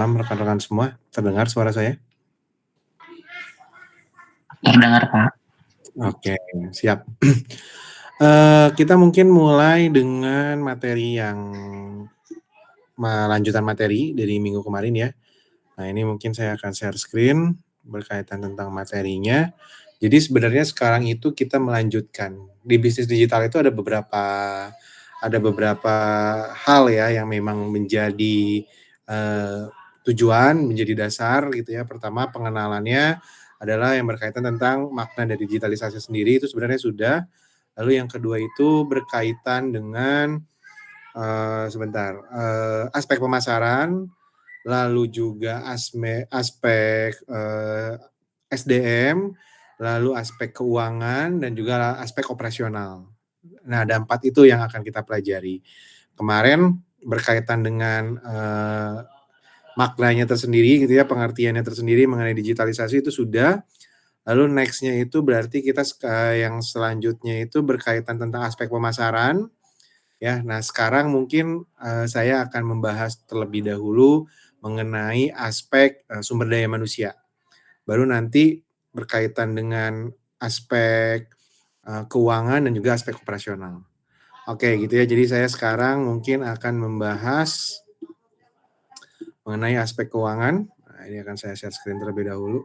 Malam rekan-rekan semua, terdengar suara saya? Terdengar, Pak. Oke, siap. Kita mungkin mulai dengan materi yang lanjutan materi dari minggu kemarin ya. Nah, ini mungkin saya akan share screen berkaitan tentang materinya. Jadi sebenarnya sekarang itu kita melanjutkan. Di bisnis digital itu ada beberapa hal ya yang memang menjadi tujuan, menjadi dasar gitu ya. Pertama, pengenalannya adalah yang berkaitan tentang makna dari digitalisasi sendiri, itu sebenarnya sudah. Lalu yang kedua itu berkaitan dengan aspek pemasaran, lalu juga aspek SDM, lalu aspek keuangan, dan juga aspek operasional. Nah, ada 4 itu yang akan kita pelajari. Kemarin berkaitan dengan maknanya tersendiri gitu ya, pengertiannya tersendiri mengenai digitalisasi itu sudah. Lalu next-nya itu berarti kita yang selanjutnya itu berkaitan tentang aspek pemasaran, ya. Nah, sekarang mungkin saya akan membahas terlebih dahulu mengenai aspek sumber daya manusia. Baru nanti berkaitan dengan aspek keuangan dan juga aspek operasional. Oke, gitu ya. Jadi saya sekarang mungkin akan membahas mengenai aspek keuangan. Nah, ini akan saya share screen terlebih dahulu.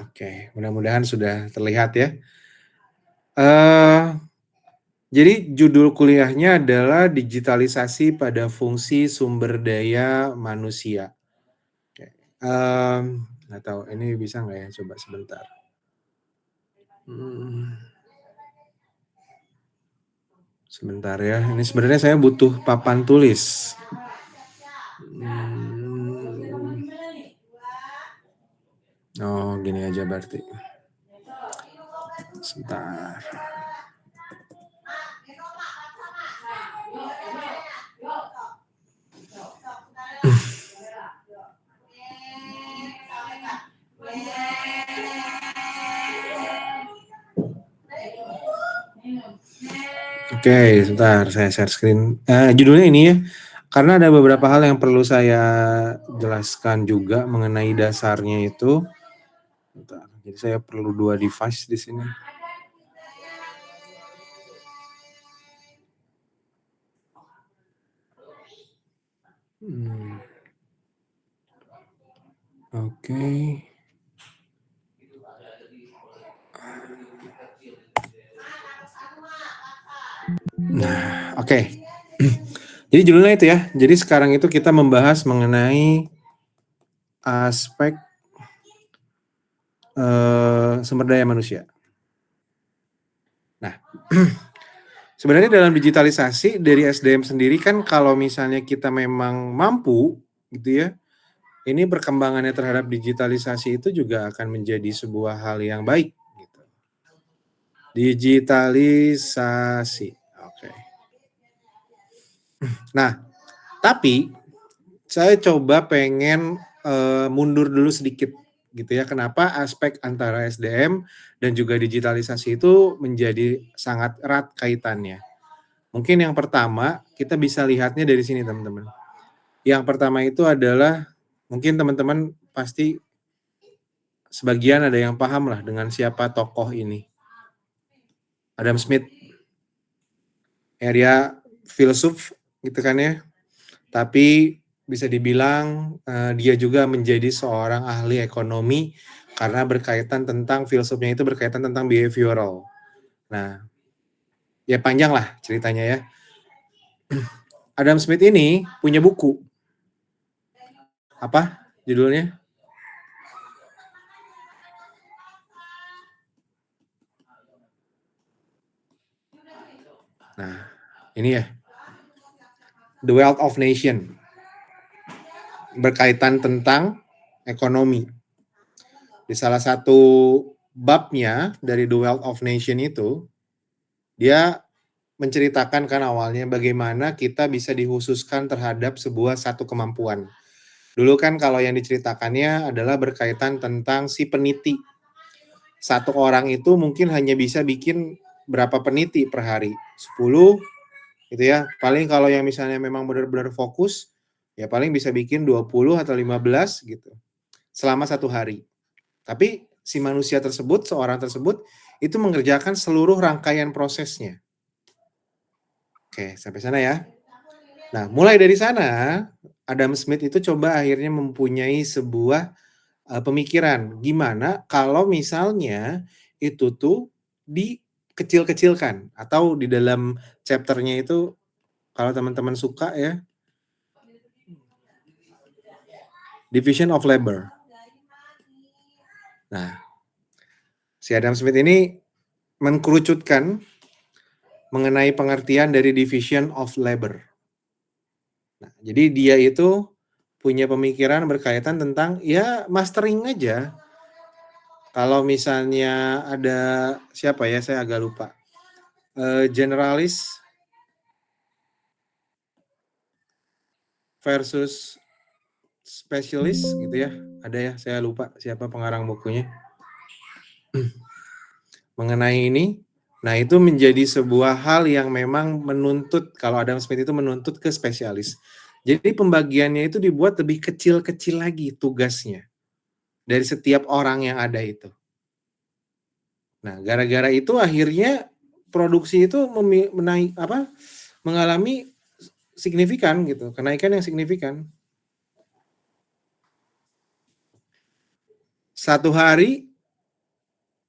Oke, mudah-mudahan sudah terlihat ya. Jadi judul kuliahnya adalah digitalisasi pada fungsi sumber daya manusia. Oke, nggak tahu ini bisa nggak ya? Coba sebentar. Sebentar ya. Ini sebenarnya saya butuh papan tulis. Oh, gini aja berarti. Sebentar. Oke, sebentar saya share screen. Judulnya ini ya, karena ada beberapa hal yang perlu saya jelaskan juga mengenai dasarnya itu. Bentar, jadi saya perlu 2 device di sini. Oke. Nah, oke. Jadi judulnya itu ya. Jadi sekarang itu kita membahas mengenai aspek sumber daya manusia. Nah, sebenarnya dalam digitalisasi dari SDM sendiri kan kalau misalnya kita memang mampu gitu ya, ini perkembangannya terhadap digitalisasi itu juga akan menjadi sebuah hal yang baik gitu. Digitalisasi. Oke. Nah, tapi saya coba pengen mundur dulu sedikit gitu ya. Kenapa aspek antara SDM dan juga digitalisasi itu menjadi sangat erat kaitannya. Mungkin yang pertama kita bisa lihatnya dari sini teman-teman. Yang pertama itu adalah mungkin teman-teman pasti sebagian ada yang paham lah dengan siapa tokoh ini. Adam Smith. Dia filsuf gitu kan ya. Tapi bisa dibilang dia juga menjadi seorang ahli ekonomi karena berkaitan tentang filsufnya itu berkaitan tentang behavioral. Nah, ya panjang lah ceritanya ya. Adam Smith ini punya buku. Apa judulnya? Nah, ini ya. The Wealth of Nation. Berkaitan tentang ekonomi. Di salah satu babnya dari The Wealth of Nation itu, dia menceritakan kan awalnya bagaimana kita bisa dikhususkan terhadap satu kemampuan. Dulu kan kalau yang diceritakannya adalah berkaitan tentang si peniti. Satu orang itu mungkin hanya bisa bikin berapa peniti per hari? 10 gitu ya. Paling kalau yang misalnya memang benar-benar fokus Ya paling bisa bikin 20 atau 15 gitu, selama 1 hari. Tapi si manusia tersebut, seorang tersebut, itu mengerjakan seluruh rangkaian prosesnya. Oke, sampai sana ya. Nah, mulai dari sana, Adam Smith itu coba akhirnya mempunyai sebuah, pemikiran, gimana kalau misalnya itu tuh dikecil-kecilkan atau di dalam chapter-nya itu kalau teman-teman suka ya, division of labor. Nah, si Adam Smith ini mengkerucutkan mengenai pengertian dari division of labor. Nah, jadi dia itu punya pemikiran berkaitan tentang ya mastering aja. Kalau misalnya ada siapa ya, saya agak lupa, generalis versus specialist gitu ya, ada ya, saya lupa siapa pengarang bukunya. Mengenai ini, nah itu menjadi sebuah hal yang memang menuntut kalau Adam Smith itu menuntut ke spesialis. Jadi pembagiannya itu dibuat lebih kecil-kecil lagi tugasnya, dari setiap orang yang ada itu. Nah, gara-gara itu akhirnya produksi itu mengalami signifikan gitu, kenaikan yang signifikan. 1 hari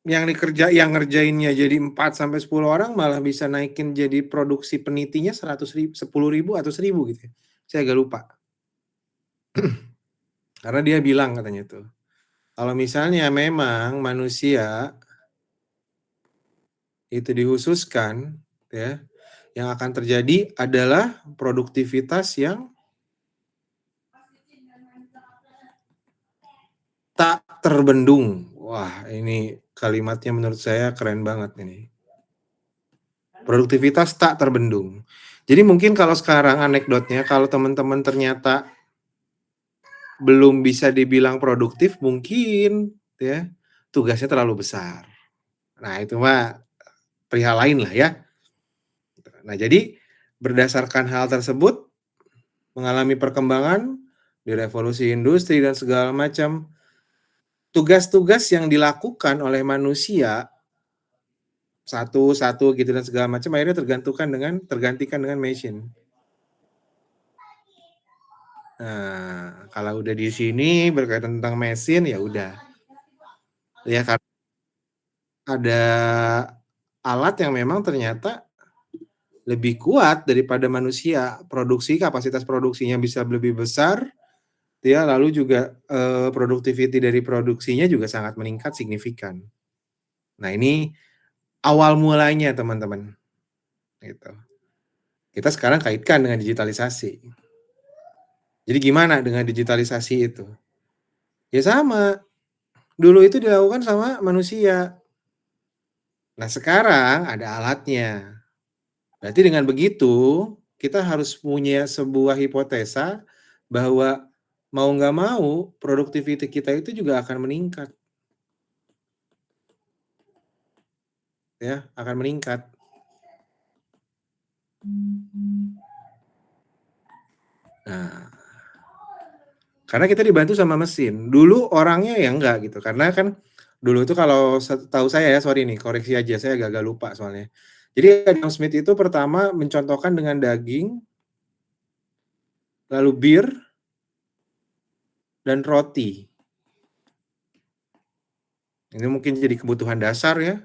yang ngerjainnya jadi 4 sampai 10 orang malah bisa naikin jadi produksi penitinya 10.000 atau 1.000 gitu ya. Saya agak lupa. Karena dia bilang katanya tuh, kalau misalnya memang manusia itu dihususkan ya, yang akan terjadi adalah produktivitas yang tak terbendung. Wah, ini kalimatnya menurut saya keren banget ini. Produktivitas tak terbendung. Jadi mungkin kalau sekarang anekdotnya kalau teman-teman ternyata belum bisa dibilang produktif mungkin ya, tugasnya terlalu besar. Nah, itu mah perihal lain lah ya. Nah, jadi berdasarkan hal tersebut mengalami perkembangan di revolusi industri dan segala macam, tugas-tugas yang dilakukan oleh manusia satu-satu gitu dan segala macam akhirnya tergantikan dengan mesin. Nah, kalau udah di sini berkaitan tentang mesin ya udah, ya karena ada alat yang memang ternyata lebih kuat daripada manusia, kapasitas produksinya bisa lebih besar, ya lalu juga, productivity dari produksinya juga sangat meningkat signifikan. Nah ini awal mulanya teman-teman, gitu. Kita sekarang kaitkan dengan digitalisasi. Jadi gimana dengan digitalisasi itu? Ya sama, dulu itu dilakukan sama manusia. Nah sekarang ada alatnya. Berarti dengan begitu, kita harus punya sebuah hipotesa bahwa mau nggak mau produktiviti kita itu juga akan meningkat, ya, akan meningkat. Nah, karena kita dibantu sama mesin. Dulu orangnya ya enggak gitu, karena kan dulu itu kalau setahu saya ya, sorry nih koreksi aja, saya agak-agak lupa soalnya. Jadi Adam Smith itu pertama mencontohkan dengan daging, lalu bir, dan roti. Ini mungkin jadi kebutuhan dasar ya,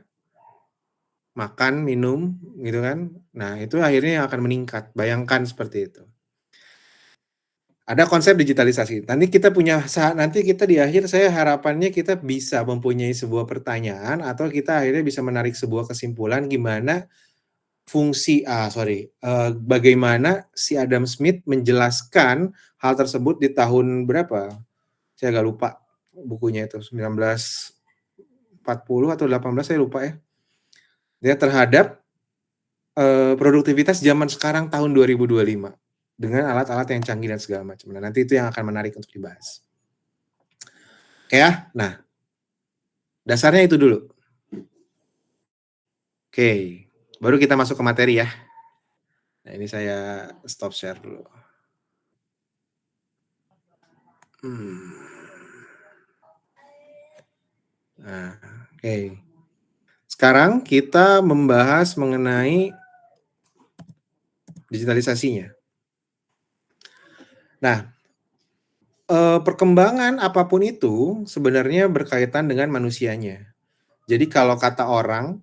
makan, minum, gitu kan. Nah, itu akhirnya yang akan meningkat, bayangkan seperti itu. Ada konsep digitalisasi, nanti kita di akhir saya harapannya kita bisa mempunyai sebuah pertanyaan atau kita akhirnya bisa menarik sebuah kesimpulan gimana bagaimana si Adam Smith menjelaskan hal tersebut di tahun berapa, saya agak lupa bukunya itu, 1940 atau 18 saya lupa ya. Dia terhadap produktivitas zaman sekarang tahun 2025, dengan alat-alat yang canggih dan segala macam. Nah, nanti itu yang akan menarik untuk dibahas. Oke ya? Nah, dasarnya itu dulu. Oke, baru kita masuk ke materi ya. Nah, ini saya stop share dulu. Mmm. Nah, oke. Sekarang kita membahas mengenai digitalisasinya. Nah, perkembangan apapun itu sebenarnya berkaitan dengan manusianya. Jadi kalau kata orang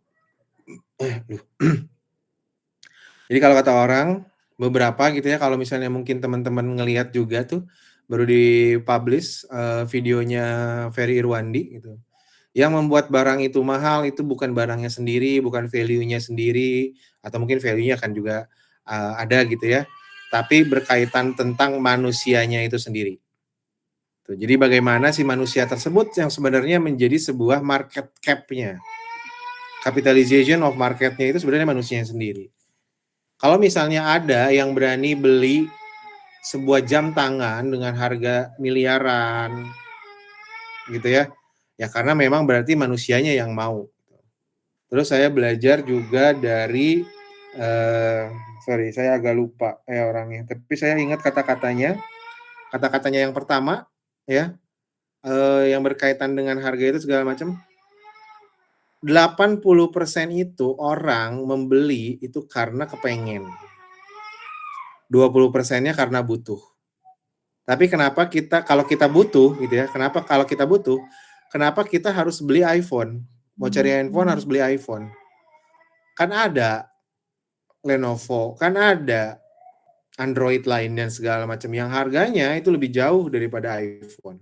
aduh, jadi kalau kata orang, beberapa gitu ya, kalau misalnya mungkin teman-teman ngelihat juga tuh, baru di-publish, videonya Ferry Irwandi gitu. Yang membuat barang itu mahal itu bukan barangnya sendiri, bukan value-nya sendiri, atau mungkin value-nya kan juga, ada gitu ya, tapi berkaitan tentang manusianya itu sendiri. Tuh, jadi bagaimana si manusia tersebut yang sebenarnya menjadi sebuah market cap-nya, capitalization of market-nya itu sebenarnya manusianya sendiri. Kalau misalnya ada yang berani beli sebuah jam tangan dengan harga miliaran gitu ya, ya karena memang berarti manusianya yang mau. Terus saya belajar juga dari, eee, sorry saya agak lupa orangnya, tapi saya ingat kata-katanya, kata-katanya yang pertama ya, yang berkaitan dengan harga itu segala macam, 80% itu orang membeli itu karena kepengen, 20%-nya karena butuh. Tapi kenapa kita kalau kita butuh gitu ya, kenapa kalau kita butuh, kenapa kita harus beli iPhone? Mau cari handphone harus beli iPhone. Kan ada Lenovo, kan ada Android lain dan segala macam yang harganya itu lebih jauh daripada iPhone.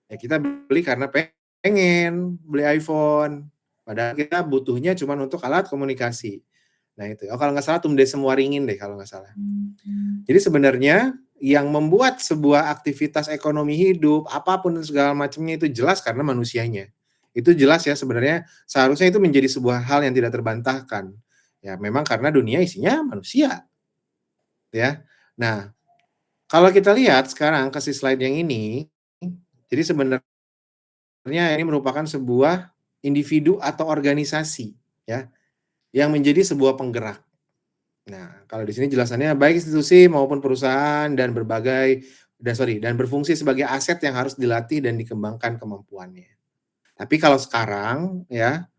Ya kita beli karena pengen beli iPhone, padahal kita butuhnya cuman untuk alat komunikasi. Nah itu, oh kalau nggak salah Tumdes Semua Ringin deh kalau nggak salah. Jadi sebenarnya yang membuat sebuah aktivitas ekonomi hidup, apapun dan segala macamnya itu jelas karena manusianya. Itu jelas ya sebenarnya seharusnya itu menjadi sebuah hal yang tidak terbantahkan. Ya memang karena dunia isinya manusia, ya. Nah, kalau kita lihat sekarang ke si slide yang ini, jadi sebenarnya ini merupakan sebuah individu atau organisasi ya, yang menjadi sebuah penggerak. Nah, kalau di sini jelasannya baik institusi maupun perusahaan dan berfungsi sebagai aset yang harus dilatih dan dikembangkan kemampuannya. Tapi kalau sekarang ya,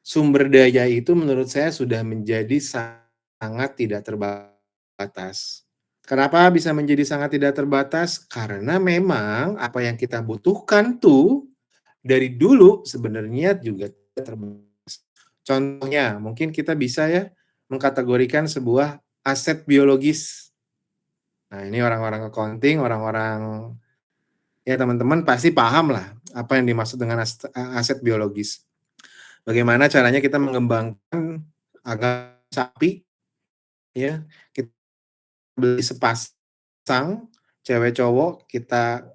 sumber daya itu menurut saya sudah menjadi sangat tidak terbatas. Kenapa bisa menjadi sangat tidak terbatas? Karena memang apa yang kita butuhkan tuh dari dulu sebenarnya juga terbatas. Contohnya, mungkin kita bisa ya mengkategorikan sebuah aset biologis. Nah, ini orang-orang accounting, orang-orang ya teman-teman pasti paham lah apa yang dimaksud dengan aset biologis. Bagaimana caranya kita mengembangkan agar sapi ya, kita beli sepasang, cewek cowok, kita,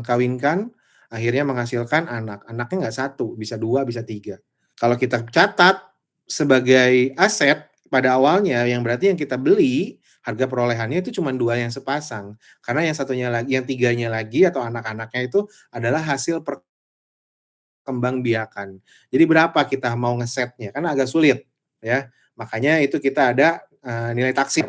kawinkan, akhirnya menghasilkan anak. Anaknya nggak satu, bisa 2, bisa 3. Kalau kita catat sebagai aset pada awalnya, yang berarti yang kita beli, harga perolehannya itu cuma 2 yang sepasang. Karena yang satunya lagi yang tiganya lagi atau anak-anaknya itu adalah hasil perkembangbiakan. Jadi berapa kita mau ngesetnya, kan agak sulit, ya. Makanya itu kita ada, nilai taksir.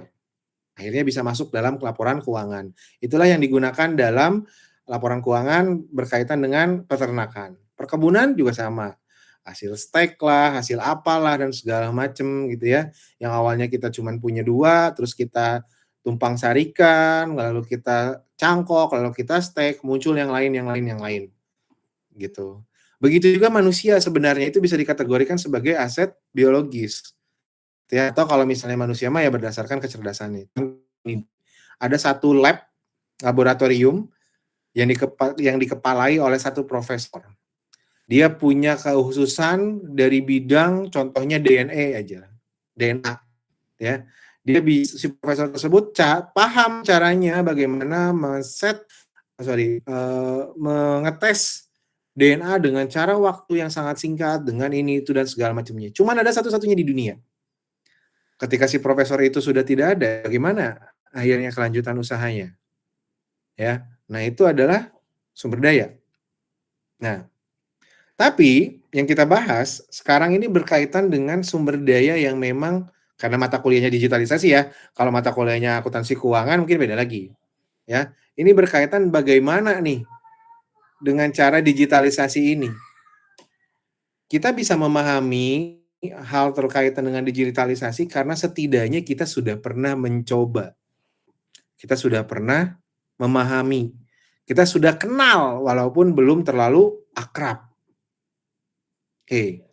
Akhirnya bisa masuk dalam laporan keuangan. Itulah yang digunakan dalam laporan keuangan berkaitan dengan peternakan. Perkebunan juga sama, hasil stek lah, hasil apalah dan segala macam gitu ya, yang awalnya kita cuman punya 2, terus kita tumpang sarikan, lalu kita cangkok, lalu kita stek, muncul yang lain yang lain yang lain, gitu. Begitu juga manusia sebenarnya itu bisa dikategorikan sebagai aset biologis. Ya, atau kalau misalnya manusia mah ya berdasarkan kecerdasannya. Ada satu laboratorium yang dikepalai oleh satu profesor. Dia punya kekhususan dari bidang contohnya DNA aja, DNA ya. Si profesor tersebut paham caranya bagaimana mengetes DNA dengan cara waktu yang sangat singkat, dengan ini, itu, dan segala macamnya. Cuman ada satu-satunya di dunia. Ketika si profesor itu sudah tidak ada, bagaimana akhirnya kelanjutan usahanya, ya. Nah, itu adalah sumber daya. Nah, tapi yang kita bahas sekarang ini berkaitan dengan sumber daya yang memang karena mata kuliahnya digitalisasi ya, kalau mata kuliahnya akuntansi keuangan mungkin beda lagi, ya. Ini berkaitan bagaimana nih dengan cara digitalisasi ini. Kita bisa memahami hal terkaitan dengan digitalisasi karena setidaknya kita sudah pernah mencoba, kita sudah pernah memahami, kita sudah kenal walaupun belum terlalu akrab. Oke,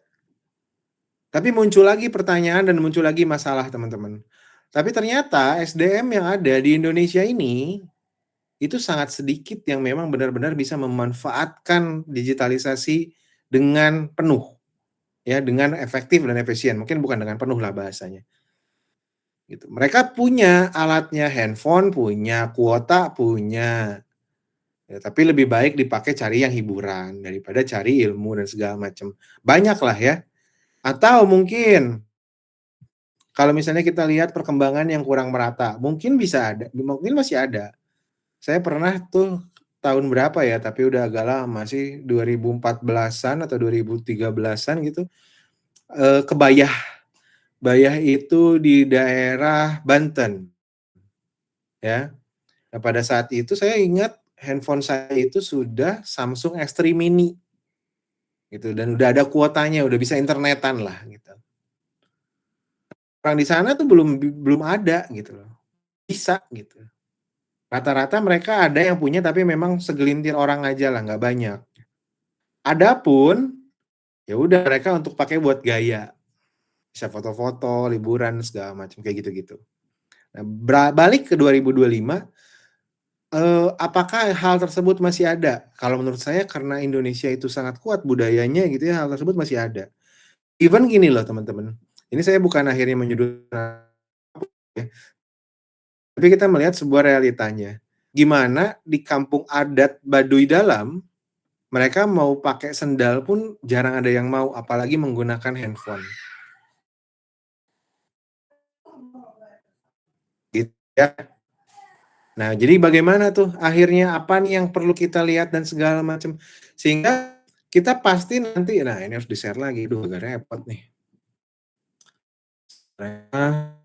tapi muncul lagi pertanyaan dan muncul lagi masalah teman-teman. Tapi ternyata SDM yang ada di Indonesia ini, itu sangat sedikit yang memang benar-benar bisa memanfaatkan digitalisasi dengan penuh, ya, dengan efektif dan efisien. Mungkin bukan dengan penuh lah bahasanya, gitu. Mereka punya alatnya, handphone punya, kuota punya, ya, tapi lebih baik dipakai cari yang hiburan daripada cari ilmu dan segala macam. Banyaklah ya. Atau mungkin kalau misalnya kita lihat perkembangan yang kurang merata, mungkin bisa ada, mungkin masih ada. Saya pernah tuh tahun berapa ya, tapi udah agak lama sih, 2014-an atau 2013-an gitu, ke Bayah. Bayah itu di daerah Banten, ya. Nah, pada saat itu saya ingat handphone saya itu sudah Samsung S3 Mini, gitu, dan udah ada kuotanya, udah bisa internetan lah, gitu. Orang di sana tuh belum ada, gitu loh, bisa, gitu. Rata-rata mereka ada yang punya, tapi memang segelintir orang aja lah, nggak banyak. Adapun, ya udah mereka untuk pakai buat gaya, bisa foto-foto, liburan, segala macam, kayak gitu-gitu. Nah, balik ke 2025, apakah hal tersebut masih ada? Kalau menurut saya karena Indonesia itu sangat kuat budayanya gitu ya, hal tersebut masih ada. Even gini loh teman-teman, ini saya bukan akhirnya menyudutkan ya, tapi kita melihat sebuah realitanya. Gimana di kampung adat Baduy Dalam, mereka mau pakai sendal pun jarang ada yang mau, apalagi menggunakan handphone, gitu ya. Nah, jadi bagaimana tuh akhirnya, apa nih yang perlu kita lihat dan segala macam, sehingga kita pasti nanti, nah ini harus di-share lagi, aduh agak repot nih. Nah,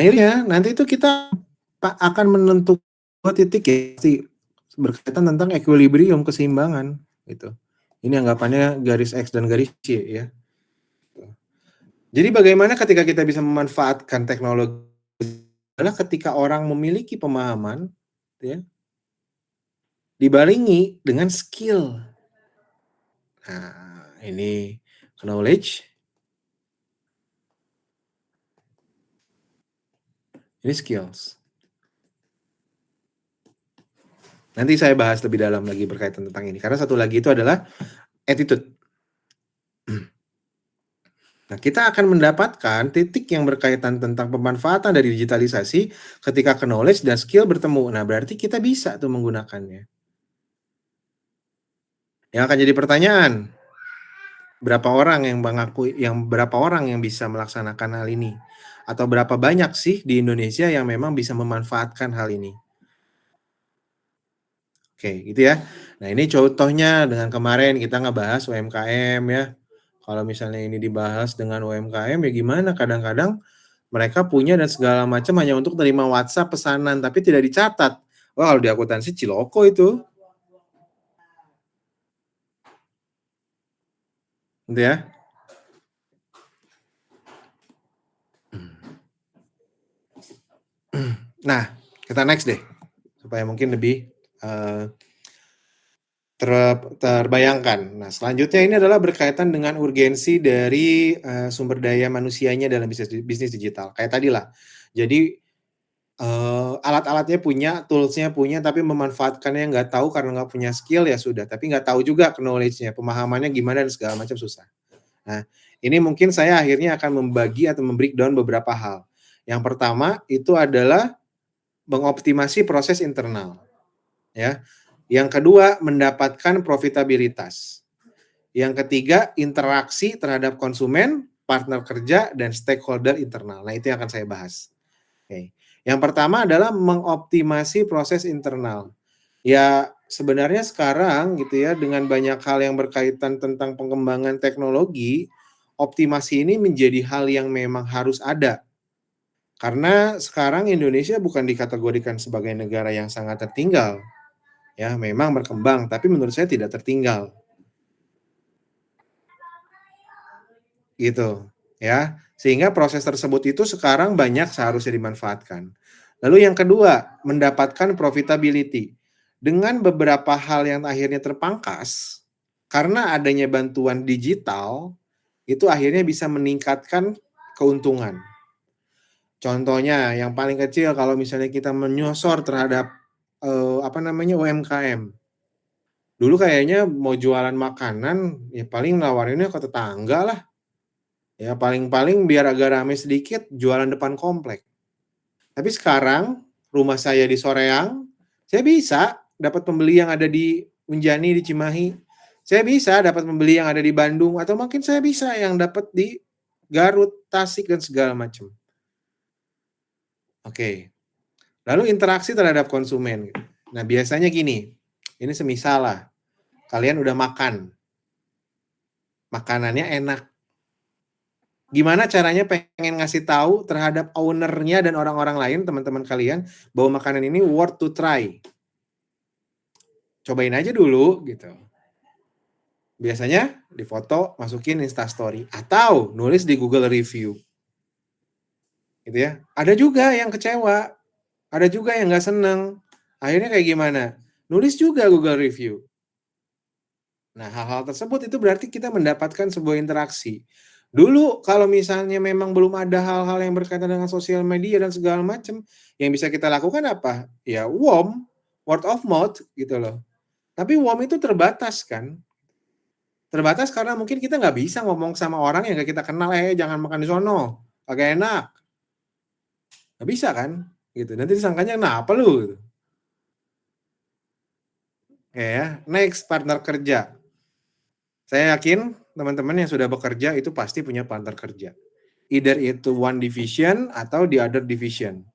akhirnya nanti itu kita akan menentukan titik ya, pasti berkaitan tentang equilibrium, keseimbangan, gitu. Ini anggapannya garis X dan garis Y ya. Jadi bagaimana ketika kita bisa memanfaatkan teknologi adalah ketika orang memiliki pemahaman, ya, dibarengi dengan skill. Nah, ini knowledge, ini skills. Nanti saya bahas lebih dalam lagi berkaitan tentang ini, karena satu lagi itu adalah attitude. Nah, kita akan mendapatkan titik yang berkaitan tentang pemanfaatan dari digitalisasi ketika knowledge dan skill bertemu. Nah, berarti kita bisa tuh menggunakannya. Yang akan jadi pertanyaan, berapa orang yang bisa melaksanakan hal ini? Atau berapa banyak sih di Indonesia yang memang bisa memanfaatkan hal ini? Oke, gitu ya. Nah, ini contohnya dengan kemarin kita ngebahas UMKM ya. Kalau misalnya ini dibahas dengan UMKM ya gimana, kadang-kadang mereka punya dan segala macam hanya untuk terima WhatsApp pesanan, tapi tidak dicatat. Wah, kalau di akuntansi ciloko itu, gitu ya. Nah, kita next deh, supaya mungkin lebih, eee, ter terbayangkan. Nah, selanjutnya ini adalah berkaitan dengan urgensi dari, sumber daya manusianya dalam bisnis bisnis digital. Kayak tadi lah. Jadi, alat-alatnya punya, tools-nya punya, tapi memanfaatkannya nggak tahu karena nggak punya skill, ya sudah. Tapi nggak tahu juga knowledge-nya, pemahamannya gimana dan segala macam, susah. Nah, ini mungkin saya akhirnya akan membagi atau breakdown beberapa hal. Yang pertama itu adalah mengoptimasi proses internal, ya. Yang kedua, mendapatkan profitabilitas. Yang ketiga, interaksi terhadap konsumen, partner kerja, dan stakeholder internal. Nah, itu yang akan saya bahas. Oke. Yang pertama adalah mengoptimasi proses internal. Ya, sebenarnya sekarang gitu ya, dengan banyak hal yang berkaitan tentang pengembangan teknologi, optimasi ini menjadi hal yang memang harus ada. Karena sekarang Indonesia bukan dikategorikan sebagai negara yang sangat tertinggal, ya memang berkembang, tapi menurut saya tidak tertinggal, gitu, ya. Sehingga proses tersebut itu sekarang banyak seharusnya dimanfaatkan. Lalu yang kedua, mendapatkan profitability. Dengan beberapa hal yang akhirnya terpangkas, karena adanya bantuan digital, itu akhirnya bisa meningkatkan keuntungan. Contohnya yang paling kecil kalau misalnya kita menyosor terhadap, apa namanya, UMKM. Dulu kayaknya mau jualan makanan, ya paling nawarinnya ke tetangga lah, ya paling-paling biar agak rame sedikit jualan depan komplek. Tapi sekarang rumah saya di Soreang, saya bisa dapat pembeli yang ada di Unjani, di Cimahi. Saya bisa dapat pembeli yang ada di Bandung, atau mungkin saya bisa yang dapat di Garut, Tasik, dan segala macam. Oke. Lalu interaksi terhadap konsumen. Nah, biasanya gini, ini semisal lah, kalian udah makan, makanannya enak. Gimana caranya pengen ngasih tahu terhadap owner-nya dan orang-orang lain, teman-teman kalian, bahwa makanan ini worth to try. Cobain aja dulu gitu. Biasanya difoto, masukin Instastory atau nulis di Google Review, gitu ya. Ada juga yang kecewa, ada juga yang nggak seneng. Akhirnya kayak gimana? Nulis juga Google Review. Nah, hal-hal tersebut itu berarti kita mendapatkan sebuah interaksi. Dulu kalau misalnya memang belum ada hal-hal yang berkaitan dengan sosial media dan segala macam, yang bisa kita lakukan apa? Ya WOM, word of mouth gitu loh. Tapi WOM itu terbatas kan. Terbatas karena mungkin kita nggak bisa ngomong sama orang yang nggak kita kenal, jangan makan di sono, kagak enak." Nggak bisa kan, gitu. Nanti disangkanya, "Kenapa lu?" Gitu. Ya, next partner kerja. Saya yakin teman-teman yang sudah bekerja itu pasti punya partner kerja. Either itu one division atau the other division.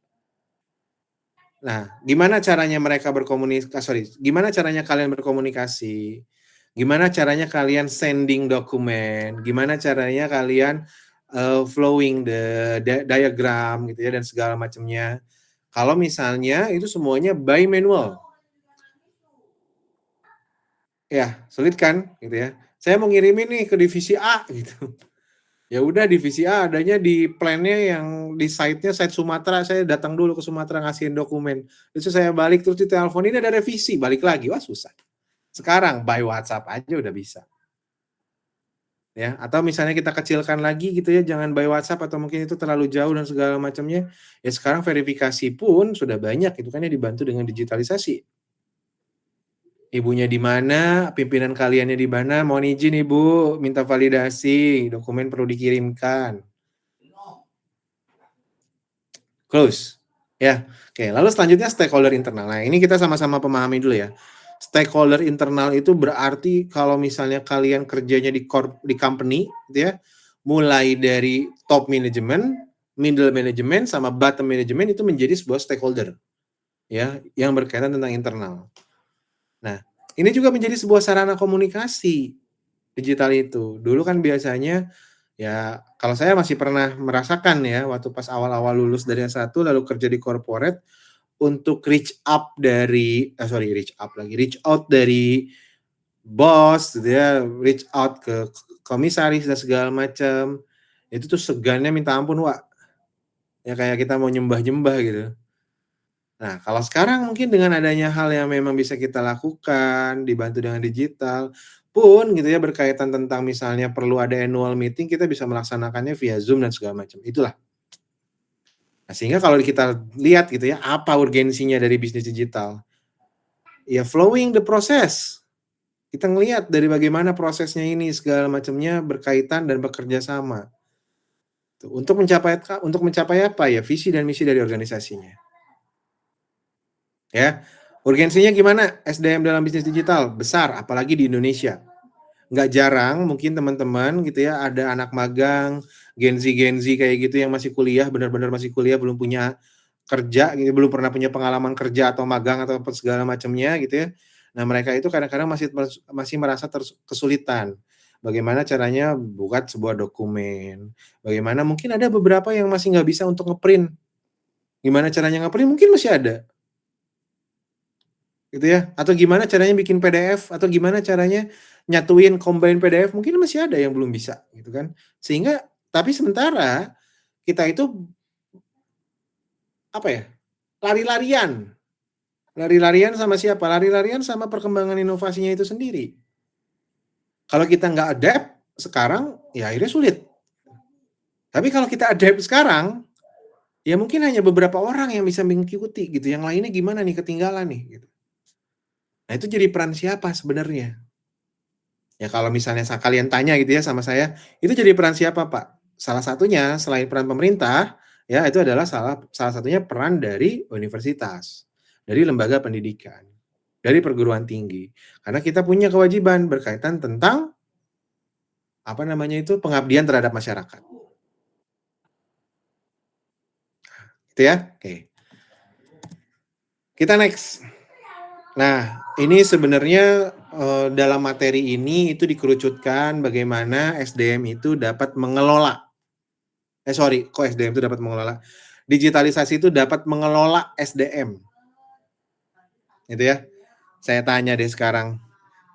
Nah, gimana caranya kalian berkomunikasi? Gimana caranya kalian sending dokumen? Gimana caranya kalian, flowing the diagram gitu ya dan segala macamnya. Kalau misalnya itu semuanya by manual, ya sulit kan gitu ya. Saya mau ngirimin nih ke divisi A gitu. Ya udah divisi A adanya di plan-nya yang di site-nya site Sumatera, saya datang dulu ke Sumatera ngasihin dokumen. Terus saya balik terus ditelepon, "Ini ada revisi," balik lagi, wah susah. Sekarang by WhatsApp aja udah bisa, ya. Atau misalnya kita kecilkan lagi gitu ya, jangan by WhatsApp atau mungkin itu terlalu jauh dan segala macamnya, ya sekarang verifikasi pun sudah banyak itu kan ya dibantu dengan digitalisasi. Ibunya di mana, pimpinan kaliannya di mana, "Mohon izin Ibu, minta validasi, dokumen perlu dikirimkan." Close. Ya, oke. Lalu selanjutnya stakeholder internal. Nah, ini kita sama-sama pahami dulu ya. Stakeholder internal itu berarti kalau misalnya kalian kerjanya di company gitu ya, mulai dari top management, middle management, sama bottom management itu menjadi sebuah stakeholder ya, yang berkaitan tentang internal. Nah, ini juga menjadi sebuah sarana komunikasi digital itu. Dulu kan biasanya ya, kalau saya masih pernah merasakan ya, waktu pas awal-awal lulus dari S1 lalu kerja di corporate, untuk reach out dari bos gitu ya, reach out ke komisaris dan segala macam, itu tuh segannya minta ampun, Wak. Ya kayak kita mau nyembah-nyembah gitu. Nah, kalau sekarang mungkin dengan adanya hal yang memang bisa kita lakukan, dibantu dengan digital, pun gitu ya berkaitan tentang misalnya perlu ada annual meeting, kita bisa melaksanakannya via Zoom dan segala macam, itulah. Nah, sehingga kalau kita lihat gitu ya, apa urgensinya dari bisnis digital? Ya flowing the process. Kita ngelihat dari bagaimana prosesnya ini segala macamnya berkaitan dan bekerja sama, tuh, untuk mencapai apa ya, visi dan misi dari organisasinya, ya. Urgensinya gimana? SDM dalam bisnis digital besar, apalagi di Indonesia. Nggak jarang mungkin teman-teman gitu ya, ada anak magang, Gen Z kayak gitu yang masih kuliah, benar-benar masih kuliah, belum punya kerja gitu, belum pernah punya pengalaman kerja atau magang atau apa segala macamnya gitu ya. Nah, mereka itu kadang-kadang masih merasa kesulitan. Bagaimana caranya buat sebuah dokumen, bagaimana mungkin ada beberapa yang masih nggak bisa untuk nge-print, gimana caranya nge-print mungkin masih ada, gitu ya, atau gimana caranya bikin PDF, atau gimana caranya nyatuin combine PDF, mungkin masih ada yang belum bisa, gitu kan. Sehingga tapi sementara kita itu, apa ya, lari-larian. Lari-larian sama siapa? Lari-larian sama perkembangan inovasinya itu sendiri. Kalau kita nggak adapt sekarang, ya akhirnya sulit. Tapi kalau kita adapt sekarang, ya mungkin hanya beberapa orang yang bisa mengikuti gitu, yang lainnya gimana nih, ketinggalan nih, gitu. Nah, itu jadi peran siapa sebenarnya? Ya kalau misalnya kalian tanya gitu ya sama saya, itu jadi peran siapa, Pak? Salah satunya selain peran pemerintah, ya itu adalah salah salah satunya peran dari universitas, dari lembaga pendidikan, dari perguruan tinggi. Karena kita punya kewajiban berkaitan tentang, apa namanya itu, pengabdian terhadap masyarakat, gitu ya? Oke, kita next. Nah, ini sebenarnya, dalam materi ini itu dikerucutkan bagaimana SDM itu dapat mengelola, sorry, kok SDM itu dapat mengelola, digitalisasi itu dapat mengelola SDM, gitu ya. Saya tanya deh sekarang,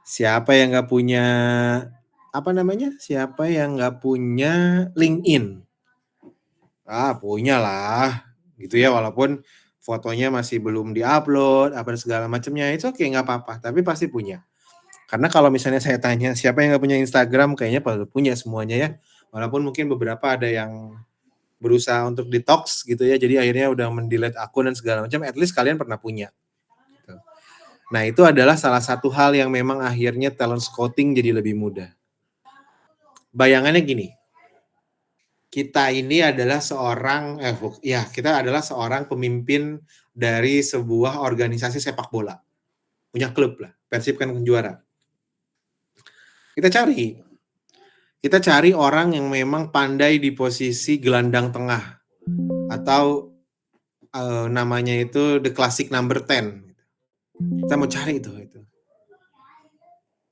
siapa yang nggak punya, apa namanya, siapa yang nggak punya LinkedIn? Ah, punya lah, gitu ya, walaupun fotonya masih belum di-upload, apa segala macamnya, it's okay, nggak apa-apa, tapi pasti punya. Karena kalau misalnya saya tanya, siapa yang nggak punya Instagram, kayaknya pada punya semuanya ya. Walaupun mungkin beberapa ada yang berusaha untuk detox gitu ya, jadi akhirnya udah men-delete akun dan segala macam, at least kalian pernah punya, gitu. Nah, itu adalah salah satu hal yang memang akhirnya talent scouting jadi lebih mudah. Bayangannya gini, kita ini adalah seorang kita adalah seorang pemimpin dari sebuah organisasi sepak bola, punya klub lah, Persib kan juara. Kita cari kita cari orang yang memang pandai di posisi gelandang tengah atau, namanya itu the classic number 10. Kita mau cari itu.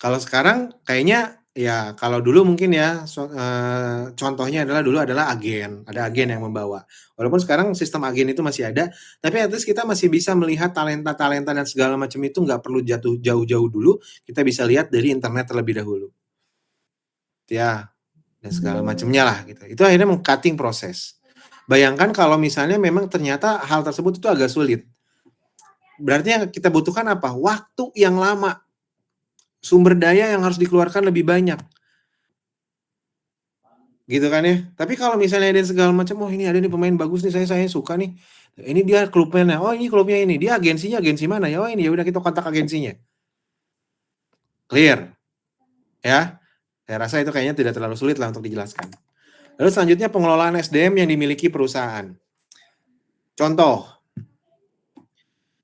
Kalau sekarang kayaknya ya kalau dulu mungkin ya contohnya dulu adalah agen, ada agen yang membawa. Walaupun sekarang sistem agen itu masih ada, tapi at least kita masih bisa melihat talenta-talenta dan segala macam itu nggak perlu jatuh jauh-jauh dulu, kita bisa lihat dari internet terlebih dahulu. Ya, dan segala macamnya lah gitu. Itu akhirnya meng-cutting proses. Bayangkan kalau misalnya memang ternyata hal tersebut itu agak sulit. Berarti yang kita butuhkan apa? Waktu yang lama, sumber daya yang harus dikeluarkan lebih banyak. Gitu kan ya. Tapi kalau misalnya ada segala macam, "Oh ini ada nih pemain bagus nih, saya suka nih. Ini dia klubnya, oh ini klubnya ini, dia agensinya agensi mana ya? Oh ini, ya udah kita kontak agensinya." Clear, ya. Saya rasa itu kayaknya tidak terlalu sulit lah untuk dijelaskan. Lalu selanjutnya pengelolaan SDM yang dimiliki perusahaan. Contoh,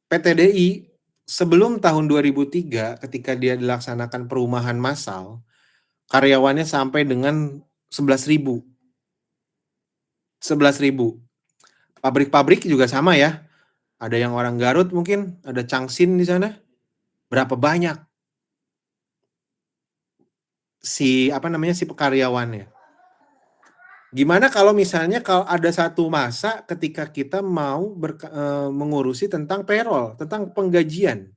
PT DI sebelum tahun 2003 ketika dia dilaksanakan perumahan massal, karyawannya sampai dengan 11.000. 11.000. Pabrik-pabrik juga sama ya. Ada yang orang Garut mungkin, ada Changsin di sana. Berapa banyak si karyawannya. Gimana kalau misalnya kalau ada satu masa ketika kita mau mengurusi tentang payroll, tentang penggajian.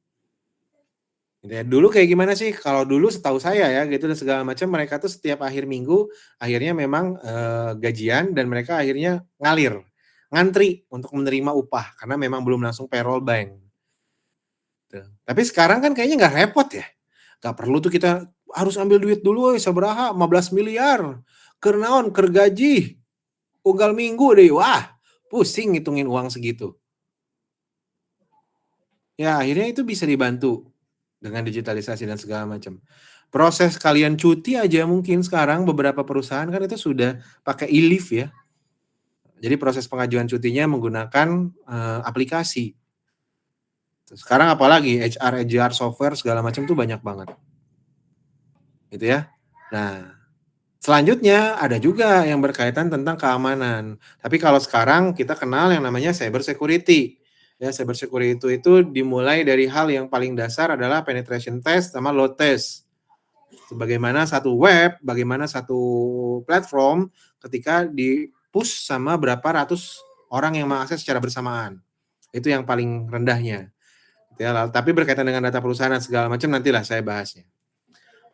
Gitu ya. Dulu kayak gimana sih? Kalau dulu setahu saya ya gitu dan segala macam, mereka tuh setiap akhir minggu akhirnya memang, gajian dan mereka akhirnya ngalir, ngantri untuk menerima upah karena memang belum langsung payroll bank, gitu. Tapi sekarang kan kayaknya nggak repot ya, nggak perlu tuh kita harus ambil duit dulu euy sabaraha 15 miliar, keur naon, keur gaji, unggal minggu deh, wah pusing ngitungin uang segitu. Ya akhirnya itu bisa dibantu dengan digitalisasi dan segala macam. Proses kalian cuti aja mungkin sekarang beberapa perusahaan kan itu sudah pakai e-leave ya. Jadi proses pengajuan cutinya menggunakan, aplikasi. Sekarang apalagi HR software segala macam tuh banyak banget, gitu ya. Nah, Selanjutnya ada juga yang berkaitan tentang keamanan. Tapi kalau sekarang kita kenal yang namanya cyber security. Ya, cyber security itu dimulai dari hal yang paling dasar adalah penetration test sama load test. Bagaimana satu web, bagaimana satu platform ketika di-push sama berapa ratus orang yang mengakses secara bersamaan. Itu yang paling rendahnya. Gitu ya, tapi berkaitan dengan data perusahaan dan segala macam nantilah saya bahasnya.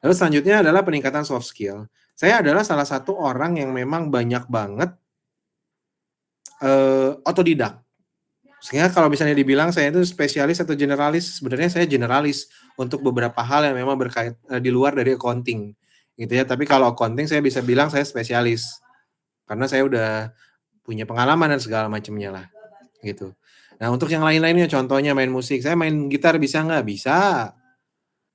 Lalu selanjutnya adalah peningkatan soft skill. Saya adalah salah satu orang yang memang banyak banget, otodidak. Sehingga kalau misalnya dibilang saya itu spesialis atau generalis, sebenarnya saya generalis untuk beberapa hal yang memang di luar dari accounting, gitu ya. Tapi kalau accounting saya bisa bilang saya spesialis, karena saya udah punya pengalaman dan segala macamnya lah, gitu. Nah, untuk yang lain-lainnya contohnya main musik, saya main gitar bisa nggak? Bisa.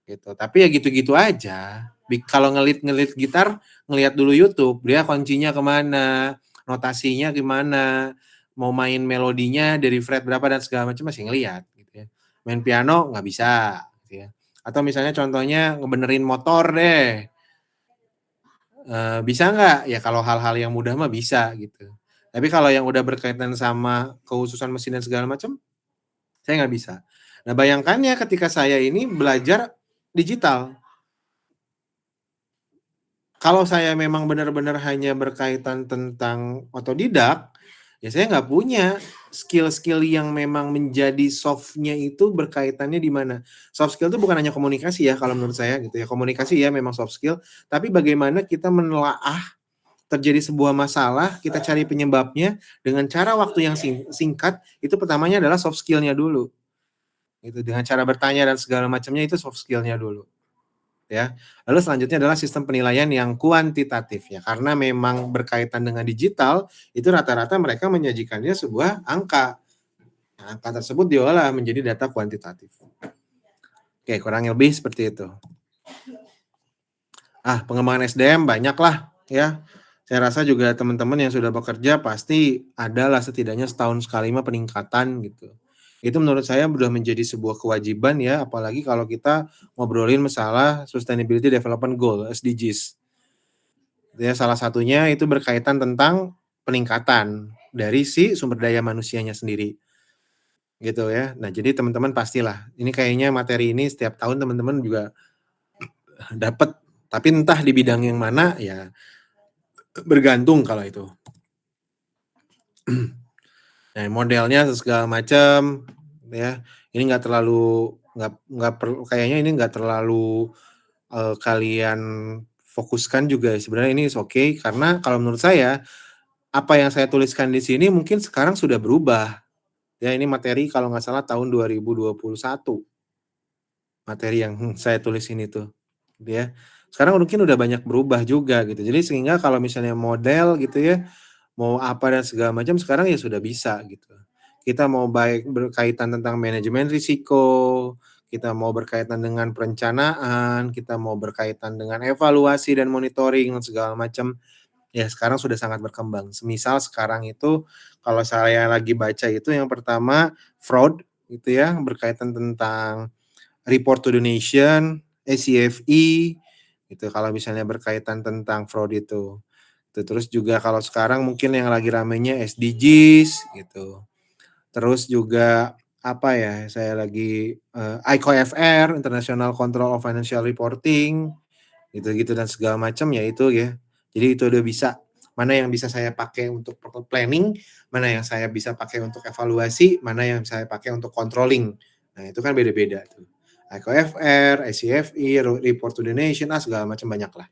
Gitu, tapi ya gitu-gitu aja. Kalau ngelit gitar, ngelihat dulu YouTube, dia kuncinya kemana, notasinya gimana, mau main melodinya dari fret berapa dan segala macam masih ngelihat gitu ya. Main piano nggak bisa gitu ya. Atau misalnya contohnya ngebenerin motor deh, bisa nggak? Ya kalau hal-hal yang mudah mah bisa gitu. Tapi kalau yang udah berkaitan sama kekhususan mesin dan segala macam, saya nggak bisa. Nah bayangkannya ketika saya ini belajar digital. Kalau saya memang benar-benar hanya berkaitan tentang otodidak, ya saya nggak punya skill-skill yang memang menjadi soft-nya itu berkaitannya di mana. Soft skill itu bukan hanya komunikasi ya kalau menurut saya gitu ya, komunikasi ya memang soft skill, tapi bagaimana kita menelaah terjadi sebuah masalah, kita cari penyebabnya dengan cara waktu yang singkat, itu pertamanya adalah soft skill-nya dulu, gitu. Dengan cara bertanya dan segala macamnya itu soft skill-nya dulu. Ya. Lalu selanjutnya adalah sistem penilaian yang kuantitatif ya, karena memang berkaitan dengan digital, itu rata-rata mereka menyajikannya sebuah angka. Nah, angka tersebut diolah menjadi data kuantitatif. Oke, kurang lebih seperti itu. Pengembangan SDM banyaklah ya. Saya rasa juga teman-teman yang sudah bekerja pasti adalah setidaknya setahun sekali mah peningkatan gitu. Itu menurut saya sudah menjadi sebuah kewajiban ya, apalagi kalau kita ngobrolin masalah Sustainability Development Goal, SDGs. Ya, salah satunya itu berkaitan tentang peningkatan dari si sumber daya manusianya sendiri, gitu ya. Nah, jadi teman-teman pastilah, ini kayaknya materi ini setiap tahun teman-teman juga dapat, tapi entah di bidang yang mana, ya bergantung kalau itu. Nah, modelnya segala macam, ya, ini nggak perlu kayaknya ini nggak terlalu, kalian fokuskan juga sebenarnya ini is okay, karena kalau menurut saya, apa yang saya tuliskan di sini mungkin sekarang sudah berubah. Ya ini materi kalau nggak salah tahun 2021, materi yang saya tulis ini tuh, gitu ya. Sekarang mungkin udah banyak berubah juga gitu. Jadi sehingga kalau misalnya model gitu ya, mau apa dan segala macam sekarang ya sudah bisa gitu. Kita mau baik berkaitan tentang manajemen risiko, kita mau berkaitan dengan perencanaan, kita mau berkaitan dengan evaluasi dan monitoring dan segala macam, ya sekarang sudah sangat berkembang. Semisal sekarang itu kalau saya lagi baca itu yang pertama fraud gitu ya, berkaitan tentang report to the nation, ACFE gitu kalau misalnya berkaitan tentang fraud itu. Terus juga kalau sekarang mungkin yang lagi ramenya SDGs gitu. Terus juga apa ya, saya lagi, ICOFR, International Control of Financial Reporting, gitu-gitu dan segala macam ya itu ya. Jadi itu udah bisa, mana yang bisa saya pakai untuk planning, mana yang saya bisa pakai untuk evaluasi, mana yang saya pakai untuk controlling. Nah itu kan beda-beda tuh. ICOFR, ICFE, Report to the Nation, segala macam banyak lah.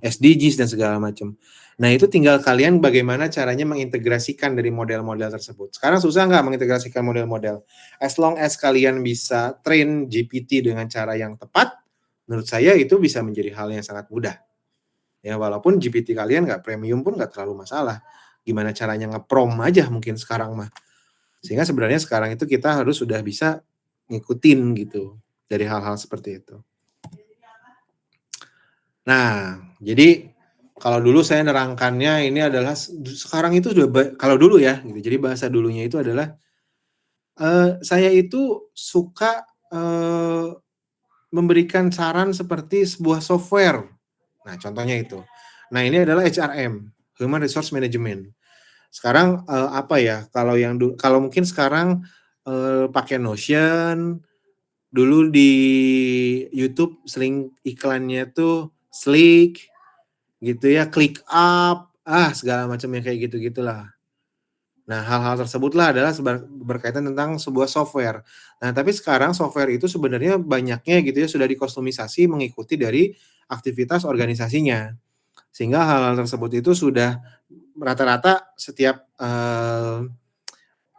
SDGs dan segala macam. Nah itu tinggal kalian bagaimana caranya mengintegrasikan dari model-model tersebut. Sekarang susah nggak mengintegrasikan model-model? As long as kalian bisa train GPT dengan cara yang tepat, menurut saya itu bisa menjadi hal yang sangat mudah. Ya walaupun GPT kalian nggak premium pun nggak terlalu masalah. Gimana caranya nge-prompt aja mungkin sekarang mah. Sehingga sebenarnya sekarang itu kita harus sudah bisa ngikutin gitu dari hal-hal seperti itu. Nah, jadi kalau dulu saya nerangkannya ini adalah sekarang itu sudah kalau dulu ya gitu. Jadi bahasa dulunya itu adalah, saya itu suka, memberikan saran seperti sebuah software. Nah, contohnya itu. Nah, ini adalah HRM, Human Resource Management. Sekarang, apa ya, kalau mungkin sekarang, pakai Notion, dulu di YouTube sering iklannya tuh Slack, gitu ya, ClickUp, segala macam yang kayak gitu-gitulah. Nah, hal-hal tersebutlah adalah berkaitan tentang sebuah software. Nah, tapi sekarang software itu sebenarnya banyaknya gitu ya, sudah dikustomisasi mengikuti dari aktivitas organisasinya. Sehingga hal-hal tersebut itu sudah rata-rata setiap,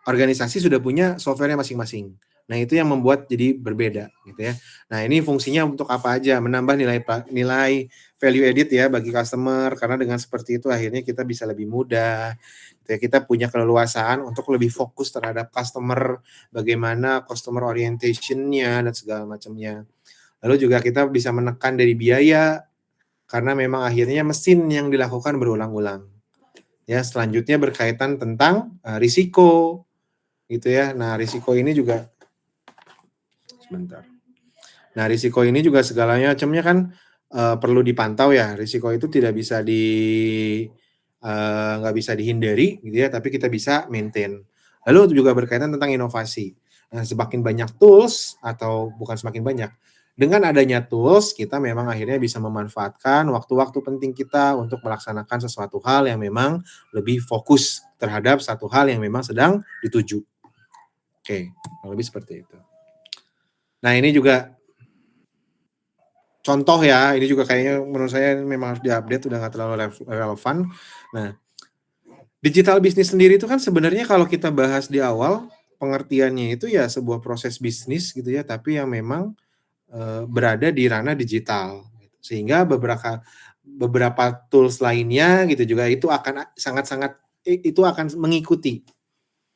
organisasi sudah punya software-nya masing-masing. Nah, itu yang membuat jadi berbeda gitu ya. Nah, ini fungsinya untuk apa aja? Menambah nilai value added ya bagi customer, karena dengan seperti itu akhirnya kita bisa lebih mudah gitu ya, kita punya keleluasaan untuk lebih fokus terhadap customer, bagaimana customer orientation-nya dan segala macamnya. Lalu juga kita bisa menekan dari biaya, karena memang akhirnya mesin yang dilakukan berulang-ulang. Ya, selanjutnya berkaitan tentang, risiko gitu ya. Nah, risiko ini juga sebentar. Nah, risiko ini juga segalanya macamnya kan, perlu dipantau ya. Risiko itu tidak bisa nggak bisa dihindari gitu ya, tapi kita bisa maintain. Lalu juga berkaitan tentang inovasi. Nah, semakin banyak tools atau bukan semakin banyak, dengan adanya tools kita memang akhirnya bisa memanfaatkan waktu-waktu penting kita untuk melaksanakan sesuatu hal yang memang lebih fokus terhadap satu hal yang memang sedang dituju. Oke, kurang lebih seperti itu. Nah, ini juga contoh ya, ini juga kayaknya menurut saya memang harus di-update, udah nggak terlalu relevan. Nah, digital bisnis sendiri itu kan sebenarnya kalau kita bahas di awal, pengertiannya itu ya sebuah proses bisnis gitu ya, tapi yang memang, berada di ranah digital. Sehingga beberapa tools lainnya gitu juga itu akan sangat-sangat itu akan mengikuti.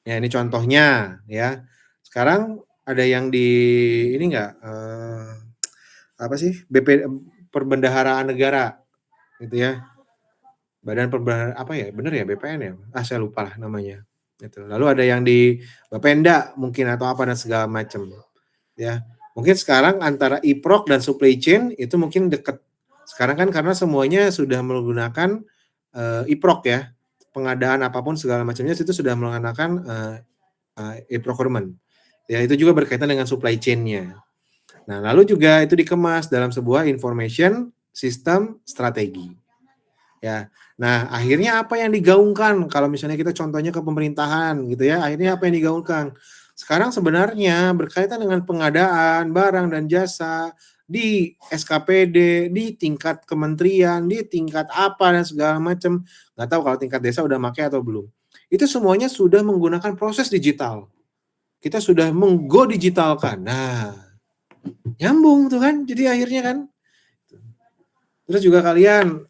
Ya ini contohnya ya, sekarang ada yang di ini enggak, apa sih, Perbendaharaan Negara gitu ya, apa ya, bener ya BPN ya? Saya lupa lah namanya, gitu. Lalu ada yang di Bapenda mungkin atau apa dan segala macam, ya. Mungkin sekarang antara iProk dan supply chain itu mungkin deket. Sekarang kan karena semuanya sudah menggunakan, iProk ya, pengadaan apapun segala macamnya itu sudah menggunakan, e-procurement. Ya itu juga berkaitan dengan supply chain-nya. Nah, lalu juga itu dikemas dalam sebuah information system strategi. Ya. Nah, akhirnya apa yang digaungkan kalau misalnya kita contohnya ke pemerintahan gitu ya, akhirnya apa yang digaungkan? Sekarang sebenarnya berkaitan dengan pengadaan barang dan jasa di SKPD, di tingkat kementerian, di tingkat apa dan segala macam. Nggak tahu kalau tingkat desa udah pakai atau belum. Itu semuanya sudah menggunakan proses digital. Kita sudah meng-go digitalkan. Nah, nyambung tuh kan, jadi akhirnya kan. Terus juga kalian,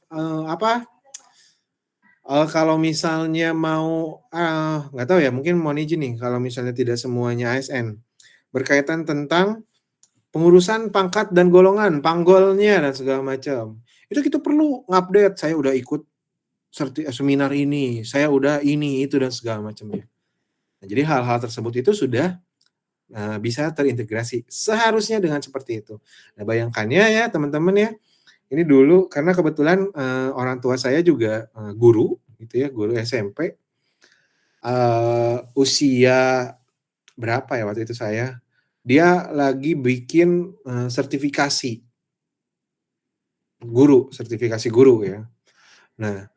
kalau misalnya mau, nggak tahu ya, mungkin mohon izin nih, kalau misalnya tidak semuanya ASN, berkaitan tentang pengurusan pangkat dan golongan, panggolnya dan segala macam. Itu kita perlu ngupdate, saya udah ikut seminar ini, saya udah ini, itu, dan segala macamnya. Nah, jadi hal-hal tersebut itu sudah, bisa terintegrasi, seharusnya dengan seperti itu. Nah, bayangkannya ya teman-teman ya, ini dulu karena kebetulan, orang tua saya juga, guru gitu ya, guru SMP, usia berapa ya waktu itu saya, dia lagi bikin, sertifikasi guru ya. Nah,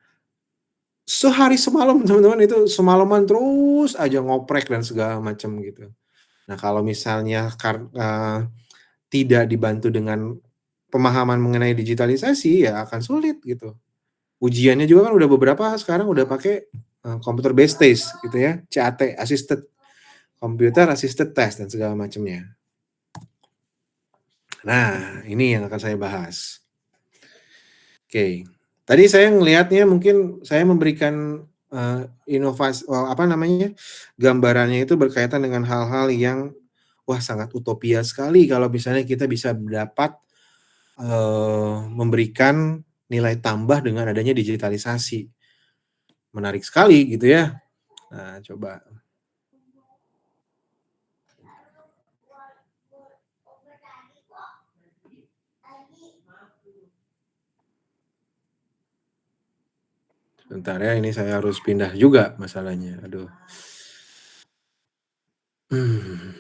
sehari semalam teman-teman, itu semalaman terus aja ngoprek dan segala macam gitu. Nah, kalau misalnya tidak dibantu dengan pemahaman mengenai digitalisasi, ya akan sulit gitu. Ujiannya juga kan udah beberapa sekarang udah pakai, computer based test gitu ya, CAT, computer assisted test dan segala macamnya. Nah, ini yang akan saya bahas. Oke. Tadi saya ngelihatnya mungkin saya memberikan, apa namanya, gambarannya itu berkaitan dengan hal-hal yang, wah sangat utopia sekali kalau misalnya kita bisa dapat, memberikan nilai tambah dengan adanya digitalisasi. Menarik sekali gitu ya. Nah, coba. Bentar ya, ini saya harus pindah juga masalahnya, aduh. Mmm.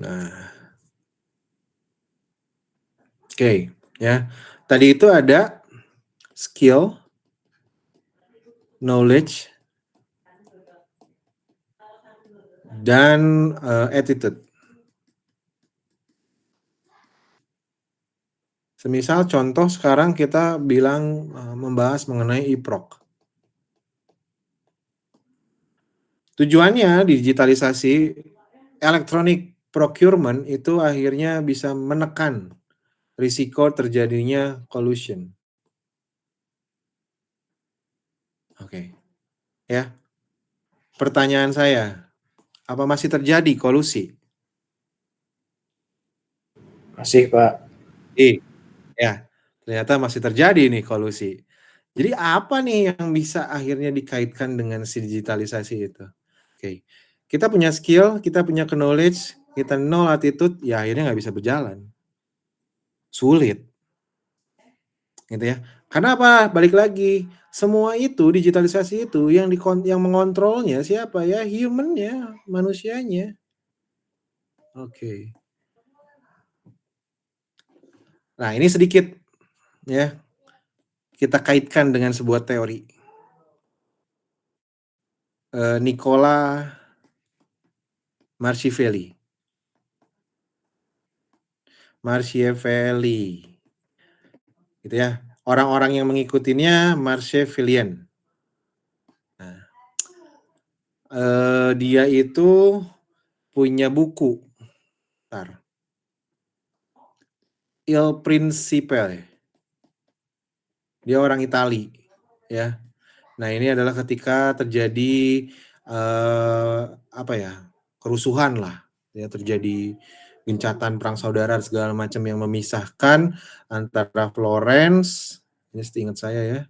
Nah, oke, ya. Tadi itu ada skill, knowledge, dan, attitude. Semisal contoh sekarang kita bilang, membahas mengenai e-prok. Tujuannya digitalisasi electronic procurement itu akhirnya bisa menekan risiko terjadinya collusion. Oke, ya. Pertanyaan saya, apa masih terjadi kolusi? Masih, Pak. Ya, ternyata masih terjadi nih kolusi. Jadi apa nih yang bisa akhirnya dikaitkan dengan si digitalisasi itu? Oke, kita punya skill, kita punya knowledge, kita nol attitude, ya akhirnya nggak bisa berjalan. Sulit, gitu ya. Karena apa? Balik lagi, semua itu digitalisasi itu yang mengontrolnya siapa ya? Human-nya, manusianya. Oke. Nah, ini sedikit ya, kita kaitkan dengan sebuah teori. Nicola Machiavelli. Machiavelli, gitu ya. Orang-orang yang mengikutinya Machiavellian. Nah, dia itu punya buku, bentar, Il Principe. Dia orang Itali, ya. Nah, ini adalah ketika terjadi, apa ya, kerusuhan lah, ya, terjadi gencatan perang saudara segala macam yang memisahkan antara Florence, ini seingat saya ya,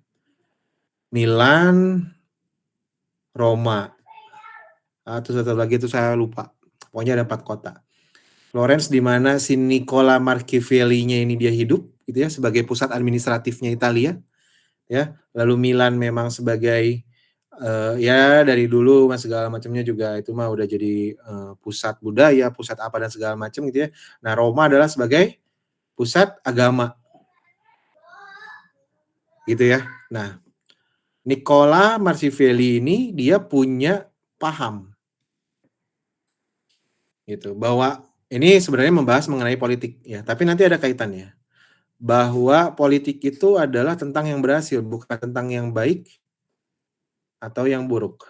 Milan, Roma, terus satu lagi itu saya lupa. Pokoknya ada 4 kota. Florence di mana si Nicola Machiavelli-nya ini dia hidup gitu ya, sebagai pusat administratifnya Italia, ya. Lalu Milan memang sebagai, ya dari dulu mas segala macamnya juga itu mah udah jadi, pusat budaya, pusat apa dan segala macam gitu ya. Nah, Roma adalah sebagai pusat agama, gitu ya. Nah, Nicola Machiavelli ini dia punya paham gitu, bahwa ini sebenarnya membahas mengenai politik ya, tapi nanti ada kaitannya. Bahwa politik itu adalah tentang yang berhasil, bukan tentang yang baik atau yang buruk.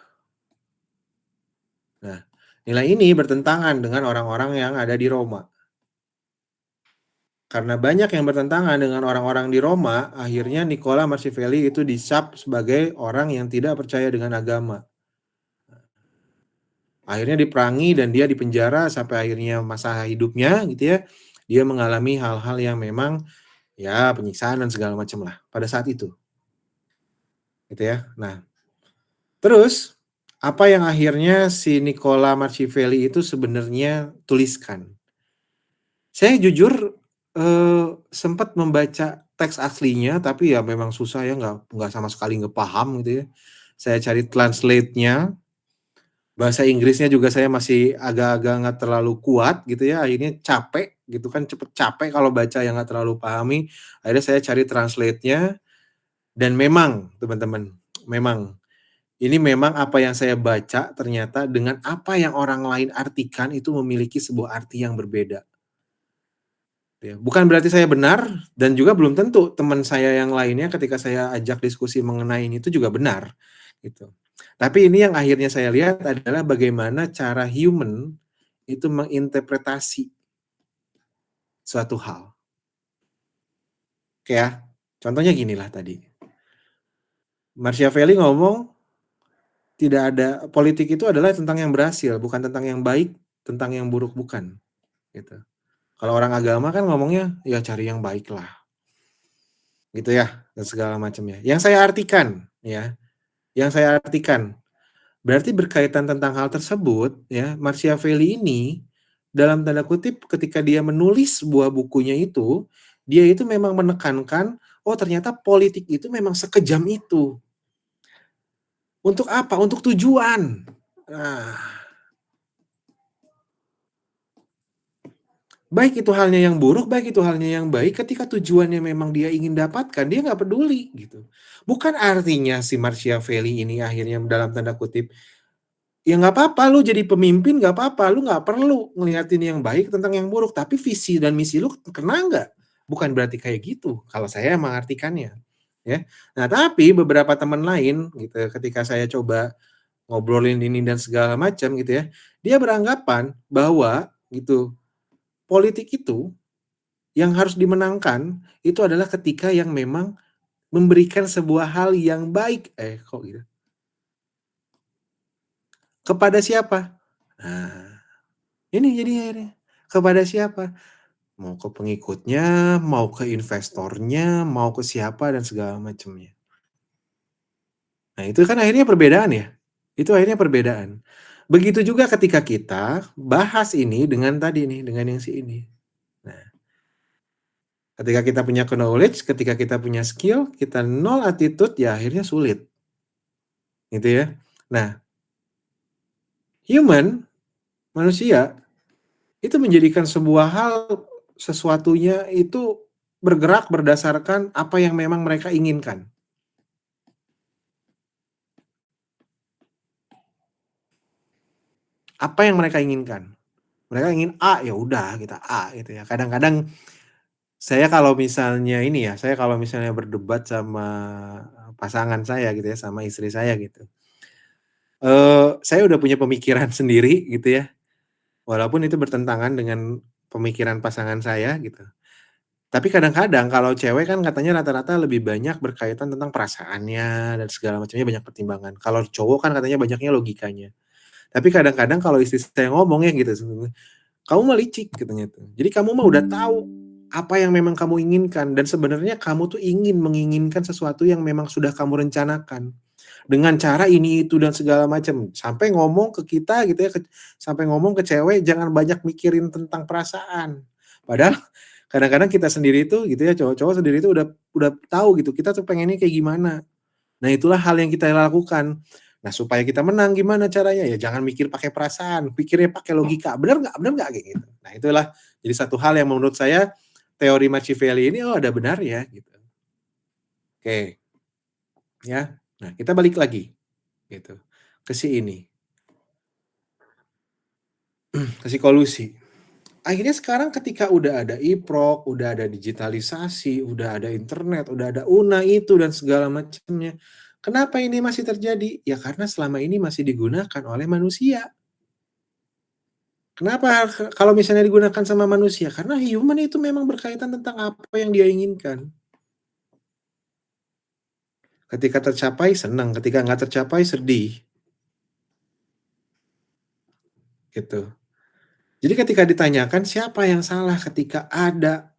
Nah, nilai ini bertentangan dengan orang-orang yang ada di Roma. Karena banyak yang bertentangan dengan orang-orang di Roma, akhirnya Nicola Machiavelli itu dicap sebagai orang yang tidak percaya dengan agama. Akhirnya diperangi dan dia dipenjara sampai akhirnya masa hidupnya gitu ya, dia mengalami hal-hal yang memang ya penyiksaan dan segala macam lah pada saat itu, gitu ya. Nah, terus apa yang akhirnya si Nicola Machiavelli itu sebenarnya tuliskan? Saya jujur, sempat membaca teks aslinya, tapi ya memang susah ya, nggak sama sekali nggak paham gitu ya. Saya cari translate-nya, bahasa Inggrisnya juga saya masih agak-agak nggak terlalu kuat gitu ya, akhirnya capek gitu kan, cepet capek kalau baca yang nggak terlalu pahami, akhirnya saya cari translate-nya dan memang teman-teman, memang, ini memang apa yang saya baca ternyata dengan apa yang orang lain artikan itu memiliki sebuah arti yang berbeda. Ya, bukan berarti saya benar dan juga belum tentu teman saya yang lainnya ketika saya ajak diskusi mengenai ini itu juga benar, gitu. Tapi ini yang akhirnya saya lihat adalah bagaimana cara human itu menginterpretasi suatu hal. Oke ya, contohnya ginilah tadi, Machiavelli ngomong, tidak ada politik itu adalah tentang yang berhasil, bukan tentang yang baik, tentang yang buruk bukan, gitu. Kalau orang agama kan ngomongnya, ya cari yang baik lah, gitu ya, dan segala macamnya. Yang saya artikan, berarti berkaitan tentang hal tersebut ya, Machiavelli ini dalam tanda kutip ketika dia menulis sebuah bukunya itu, dia itu memang menekankan oh ternyata politik itu memang sekejam itu. Untuk apa? Untuk tujuan. Nah, baik itu halnya yang buruk, baik itu halnya yang baik, ketika tujuannya memang dia ingin dapatkan, dia nggak peduli gitu. Bukan artinya si Machiavelli ini akhirnya dalam tanda kutip, "Ya nggak apa-apa lu jadi pemimpin nggak apa-apa, lu nggak perlu ngeliatin yang baik tentang yang buruk, tapi visi dan misi lu kena nggak?" Bukan berarti kayak gitu, kalau saya mengartikannya, ya. Nah, tapi beberapa teman lain gitu, ketika saya coba ngobrolin ini dan segala macam gitu ya, dia beranggapan bahwa gitu, politik itu yang harus dimenangkan, itu adalah ketika yang memang memberikan sebuah hal yang baik kok gitu, kepada siapa? Nah, ini jadinya akhirnya, kepada siapa? Mau ke pengikutnya, mau ke investornya, mau ke siapa dan segala macamnya. Nah, itu kan akhirnya perbedaan ya, itu akhirnya perbedaan. Begitu juga ketika kita bahas ini dengan tadi nih, dengan yang si ini. Nah, ketika kita punya knowledge, ketika kita punya skill, kita nol attitude, ya akhirnya sulit, gitu ya. Nah, human, manusia, itu menjadikan sebuah hal, sesuatunya itu bergerak berdasarkan apa yang memang mereka inginkan. Apa yang mereka inginkan. Mereka ingin A, ya udah kita A gitu ya. Kadang-kadang saya kalau misalnya ini ya, saya kalau misalnya berdebat sama pasangan saya gitu ya, sama istri saya gitu, saya udah punya pemikiran sendiri gitu ya, walaupun itu bertentangan dengan pemikiran pasangan saya gitu. Tapi kadang-kadang kalau cewek kan katanya rata-rata lebih banyak berkaitan tentang perasaannya dan segala macamnya, banyak pertimbangan. Kalau cowok kan katanya banyaknya logikanya. Tapi kadang-kadang kalau istri saya ngomong ya gitu, "Kamu mah licik," katanya tuh. "Jadi kamu mah udah tahu apa yang memang kamu inginkan dan sebenarnya kamu tuh ingin menginginkan sesuatu yang memang sudah kamu rencanakan. Dengan cara ini, itu, dan segala macam." Sampai ngomong ke kita gitu ya, sampai ngomong ke cewek, "Jangan banyak mikirin tentang perasaan." Padahal kadang-kadang kita sendiri itu gitu ya, cowok-cowok sendiri itu udah tahu gitu, kita tuh pengennya kayak gimana. Nah, itulah hal yang kita lakukan. Nah, supaya kita menang gimana caranya? Ya jangan mikir pakai perasaan, pikirnya pakai logika, bener nggak? Kayak gitu. Nah, itulah jadi satu hal yang menurut saya teori Machiavelli ini, oh ada benar ya gitu. Oke, ya. Nah, kita balik lagi gitu, ke si ini, ke si kolusi. Akhirnya sekarang ketika udah ada e-prok, udah ada digitalisasi, udah ada internet, udah ada UNA itu dan segala macamnya. Kenapa ini masih terjadi? Ya karena selama ini masih digunakan oleh manusia. Kenapa kalau misalnya digunakan sama manusia? Karena human itu memang berkaitan tentang apa yang dia inginkan. Ketika tercapai senang, ketika nggak tercapai sedih, gitu. Jadi ketika ditanyakan siapa yang salah ketika ada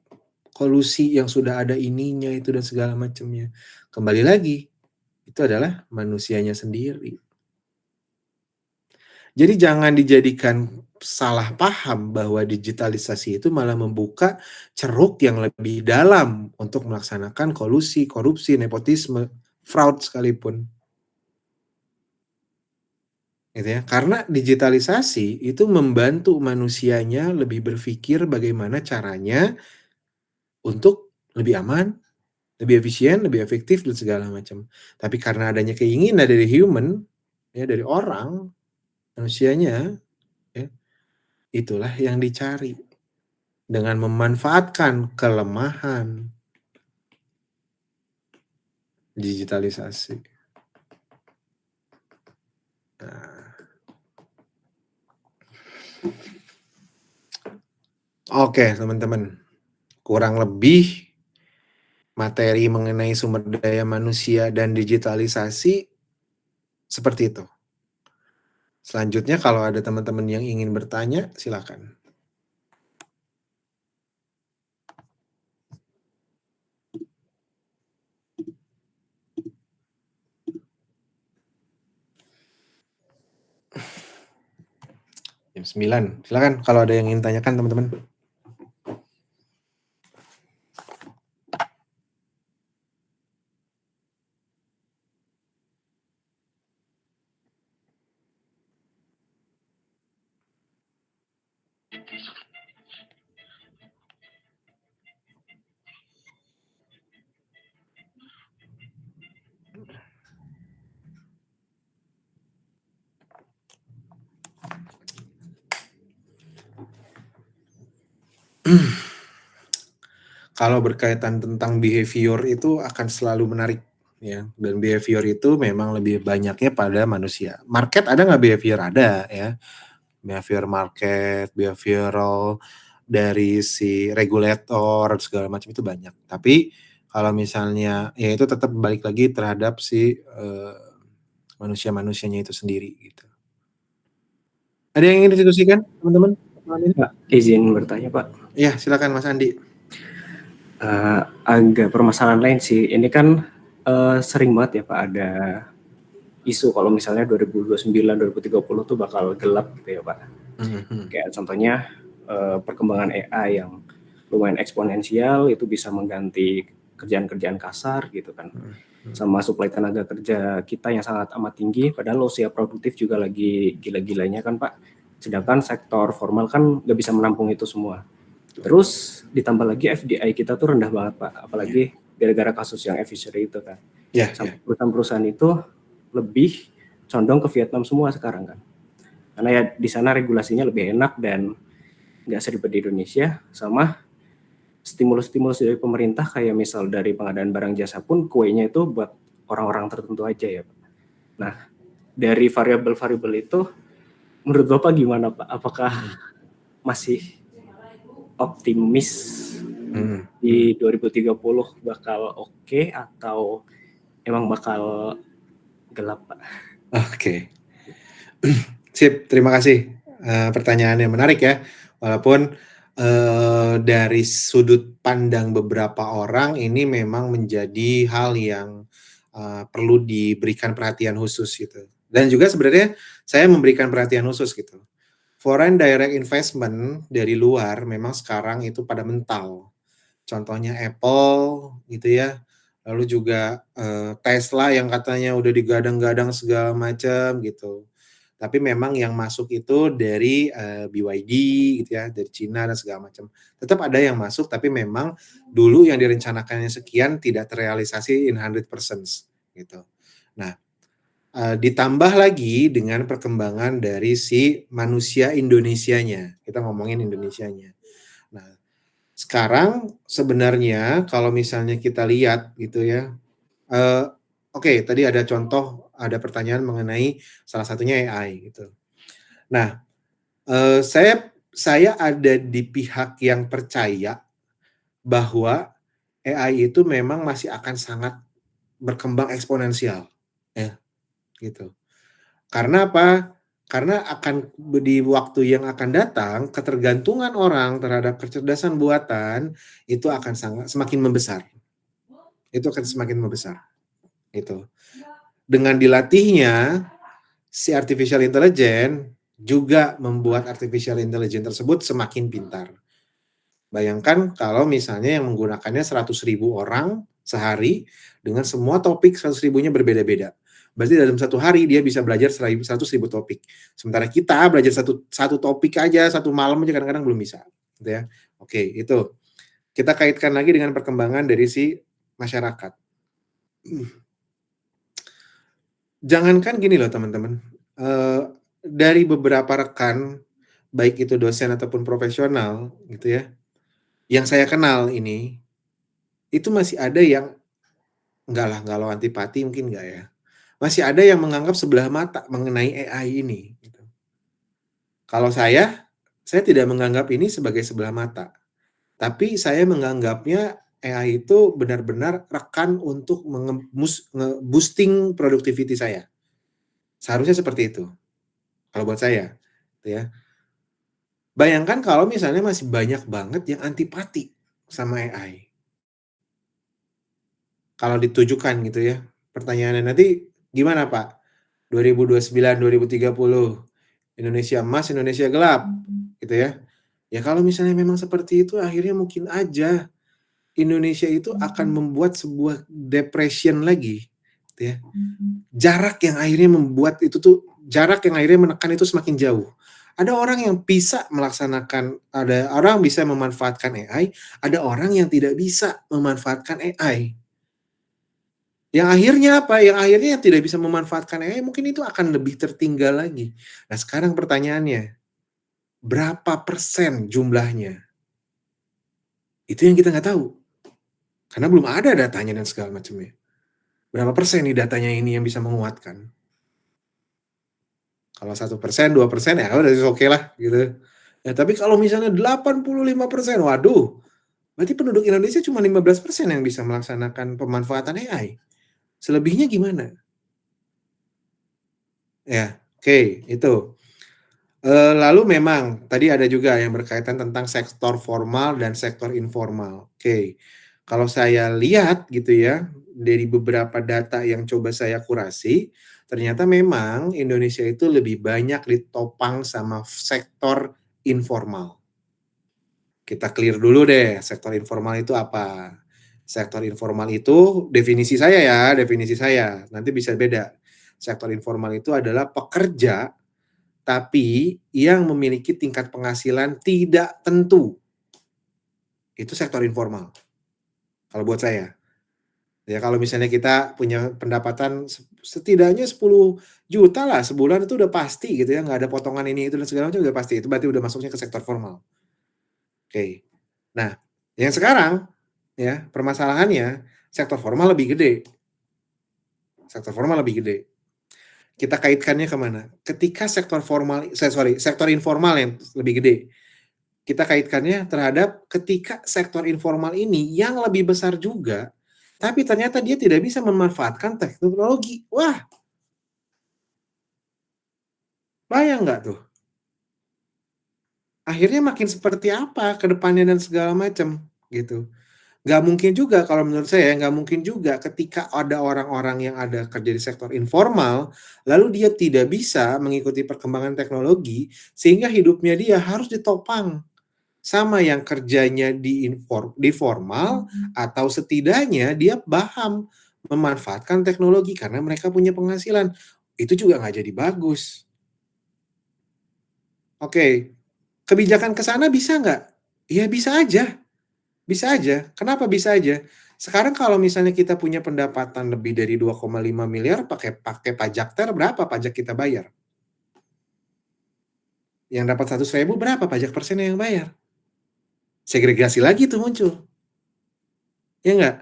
kolusi yang sudah ada ininya itu dan segala macamnya. Kembali lagi, itu adalah manusianya sendiri. Jadi jangan dijadikan salah paham bahwa digitalisasi itu malah membuka ceruk yang lebih dalam untuk melaksanakan kolusi, korupsi, nepotisme, fraud sekalipun, gitu ya. Karena digitalisasi itu membantu manusianya lebih berpikir bagaimana caranya untuk lebih aman, lebih efisien, lebih efektif dan segala macam. Tapi karena adanya keinginan dari human, ya dari orang, manusianya, ya, itulah yang dicari dengan memanfaatkan kelemahan digitalisasi. Nah, oke teman-teman, kurang lebih materi mengenai sumber daya manusia dan digitalisasi seperti itu. Selanjutnya kalau ada teman-teman yang ingin bertanya, silakan. Jam 9, silakan kalau ada yang ingin tanyakan teman-teman. Kalau berkaitan tentang behavior itu akan selalu menarik ya, dan behavior itu memang lebih banyaknya pada manusia. Market ada nggak behavior? Ada ya. Behavior market, behavioral dari si regulator segala macam itu banyak. Tapi kalau misalnya ya itu tetap balik lagi terhadap si, manusia-manusianya itu sendiri gitu. Ada yang ingin didiskusikan teman-teman malam ini? Pak, izin bertanya Pak. Iya silakan Mas Andi. Agak permasalahan lain sih. Ini kan sering banget ya Pak ada isu kalau misalnya 2029, 2030 tuh bakal gelap gitu ya Pak. Kayak contohnya perkembangan AI yang lumayan eksponensial itu bisa mengganti kerjaan-kerjaan kasar gitu kan. Sama suplai tenaga kerja kita yang sangat amat tinggi, padahal usia produktif juga lagi gila-gilanya kan Pak. Sedangkan sektor formal kan nggak bisa menampung itu semua. Terus ditambah lagi FDI kita tuh rendah banget Pak, apalagi gara-gara kasus yang Fishery itu kan. Sampai perusahaan-perusahaan itu lebih condong ke Vietnam semua sekarang kan. Karena ya di sana regulasinya lebih enak dan nggak seribet di Indonesia, sama stimulus-stimulus dari pemerintah kayak misal dari pengadaan barang jasa pun kuenya itu buat orang-orang tertentu aja ya Pak. Nah, dari variabel-variabel itu menurut Bapak gimana Pak? Apakah masih optimis di 2030 bakal oke atau emang bakal gelap Pak? Oke. Sip, terima kasih. Pertanyaannya menarik ya. Walaupun dari sudut pandang beberapa orang ini memang menjadi hal yang perlu diberikan perhatian khusus gitu. Dan juga sebenarnya saya memberikan perhatian khusus gitu. Foreign direct investment dari luar memang sekarang itu pada mental. Contohnya Apple gitu ya. Lalu juga Tesla yang katanya udah digadang-gadang segala macam gitu. Tapi memang yang masuk itu dari BYD gitu ya, dari Cina dan segala macam. Tetap ada yang masuk, tapi memang dulu yang direncanakannya sekian tidak terrealisasi in 100% gitu. Nah, ditambah lagi dengan perkembangan dari si manusia Indonesianya. Kita ngomongin Indonesianya. Nah, sekarang sebenarnya kalau misalnya kita lihat gitu ya, oke, tadi ada contoh, ada pertanyaan mengenai salah satunya AI gitu. Nah, saya ada di pihak yang percaya bahwa AI itu memang masih akan sangat berkembang eksponensial, ya, gitu. Karena apa? Karena akan di waktu yang akan datang, ketergantungan orang terhadap kecerdasan buatan itu akan semakin membesar. Itu akan semakin membesar, gitu. Dengan dilatihnya si artificial intelligence juga membuat artificial intelligence tersebut semakin pintar. Bayangkan kalau misalnya yang menggunakannya 100.000 orang sehari dengan semua topik 100.000-nya berbeda-beda. Berarti dalam satu hari dia bisa belajar 100.000 topik. Sementara kita belajar satu topik aja, satu malam aja kadang-kadang belum bisa. Gitu ya. Oke, itu. Kita kaitkan lagi dengan perkembangan dari si masyarakat. Jangankan gini loh teman-teman, dari beberapa rekan, baik itu dosen ataupun profesional gitu ya, yang saya kenal ini, itu masih ada yang enggak lah, kalau antipati mungkin enggak ya. Masih ada yang menganggap sebelah mata mengenai AI ini gitu. Kalau saya tidak menganggap ini sebagai sebelah mata. Tapi saya menganggapnya AI itu benar-benar rekan untuk boosting productivity saya. Seharusnya seperti itu. Kalau buat saya, gitu ya. Bayangkan kalau misalnya masih banyak banget yang antipati sama AI. Kalau ditujukan gitu ya, pertanyaannya nanti gimana Pak? 2029, 2030, Indonesia emas, Indonesia gelap, gitu ya. Ya kalau misalnya memang seperti itu akhirnya mungkin aja Indonesia itu akan membuat sebuah depression lagi, gitu ya. Jarak yang akhirnya menekan itu semakin jauh. Ada orang yang bisa ada orang bisa memanfaatkan AI, ada orang yang tidak bisa memanfaatkan AI. Yang akhirnya apa? Yang akhirnya yang tidak bisa memanfaatkan AI mungkin itu akan lebih tertinggal lagi. Nah, sekarang pertanyaannya, berapa persen jumlahnya? Itu yang kita nggak tahu, karena belum ada datanya dan segala macamnya. Berapa persen nih datanya ini yang bisa menguatkan? Kalau 1%, 2% ya udah oke lah gitu. Ya tapi kalau misalnya 85%, waduh, berarti penduduk Indonesia cuma 15% yang bisa melaksanakan pemanfaatan AI. Selebihnya gimana? Ya, oke, itu. Lalu memang tadi ada juga yang berkaitan tentang sektor formal dan sektor informal. Oke, kalau saya lihat gitu ya, dari beberapa data yang coba saya kurasi, ternyata memang Indonesia itu lebih banyak ditopang sama sektor informal. Kita clear dulu deh, sektor informal itu apa? Sektor informal itu definisi saya ya, definisi saya, nanti bisa beda. Sektor informal itu adalah pekerja tapi yang memiliki tingkat penghasilan tidak tentu. Itu sektor informal, kalau buat saya. Ya kalau misalnya kita punya pendapatan setidaknya 10 juta lah sebulan itu udah pasti gitu ya, nggak ada potongan ini itu dan segala macam udah pasti, itu berarti udah masuknya ke sektor formal. Oke. Nah, yang sekarang ya permasalahannya sektor formal lebih gede. Sektor formal lebih gede. Kita kaitkannya ke mana? Ketika sektor informal yang lebih gede. Kita kaitkannya terhadap ketika sektor informal ini yang lebih besar juga, tapi ternyata dia tidak bisa memanfaatkan teknologi. Wah, bayang nggak tuh? Akhirnya makin seperti apa ke depannya dan segala macam, gitu. Nggak mungkin juga kalau menurut saya, nggak mungkin juga ketika ada orang-orang yang ada kerja di sektor informal, lalu dia tidak bisa mengikuti perkembangan teknologi, sehingga hidupnya dia harus ditopang sama yang kerjanya di formal atau setidaknya dia paham memanfaatkan teknologi karena mereka punya penghasilan. Itu juga nggak jadi bagus. Oke, kebijakan ke sana bisa nggak? Ya bisa aja, bisa aja. Kenapa bisa aja? Sekarang kalau misalnya kita punya pendapatan lebih dari 2,5 miliar pakai pakai pajak berapa pajak kita bayar? Yang dapat 100.000 berapa pajak persennya yang bayar? Segregasi lagi tuh muncul. Ya nggak?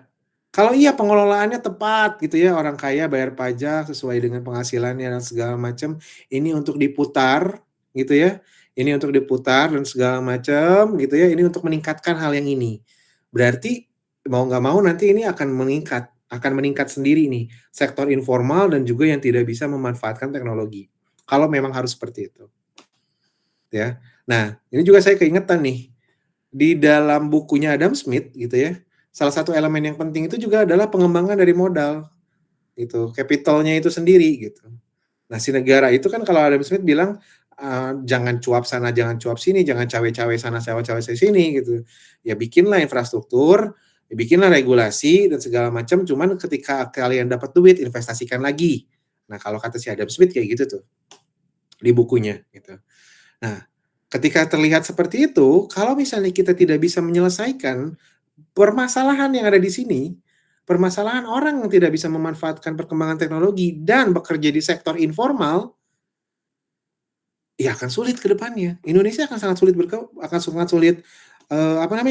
Kalau iya pengelolaannya tepat gitu ya, orang kaya bayar pajak sesuai dengan penghasilannya dan segala macam, ini untuk diputar gitu ya, ini untuk diputar dan segala macam gitu ya, ini untuk meningkatkan hal yang ini. Berarti mau nggak mau nanti ini akan meningkat sendiri nih, sektor informal dan juga yang tidak bisa memanfaatkan teknologi. Kalau memang harus seperti itu, ya. Nah, ini juga saya keingetan nih, di dalam bukunya Adam Smith gitu ya, salah satu elemen yang penting itu juga adalah pengembangan dari modal, gitu, capital-nya itu sendiri gitu. Nah, si negara itu kan kalau Adam Smith bilang, jangan cuap sana, jangan cuap sini, jangan cawe-cawe sana, cawe-cawe sini gitu. Ya bikinlah infrastruktur, ya bikinlah regulasi dan segala macam, cuman ketika kalian dapat duit investasikan lagi. Nah, kalau kata si Adam Smith kayak gitu tuh, di bukunya gitu. Nah, ketika terlihat seperti itu, kalau misalnya kita tidak bisa menyelesaikan permasalahan yang ada di sini, permasalahan orang yang tidak bisa memanfaatkan perkembangan teknologi dan bekerja di sektor informal, ya akan sulit ke depannya. Indonesia akan sangat sulit,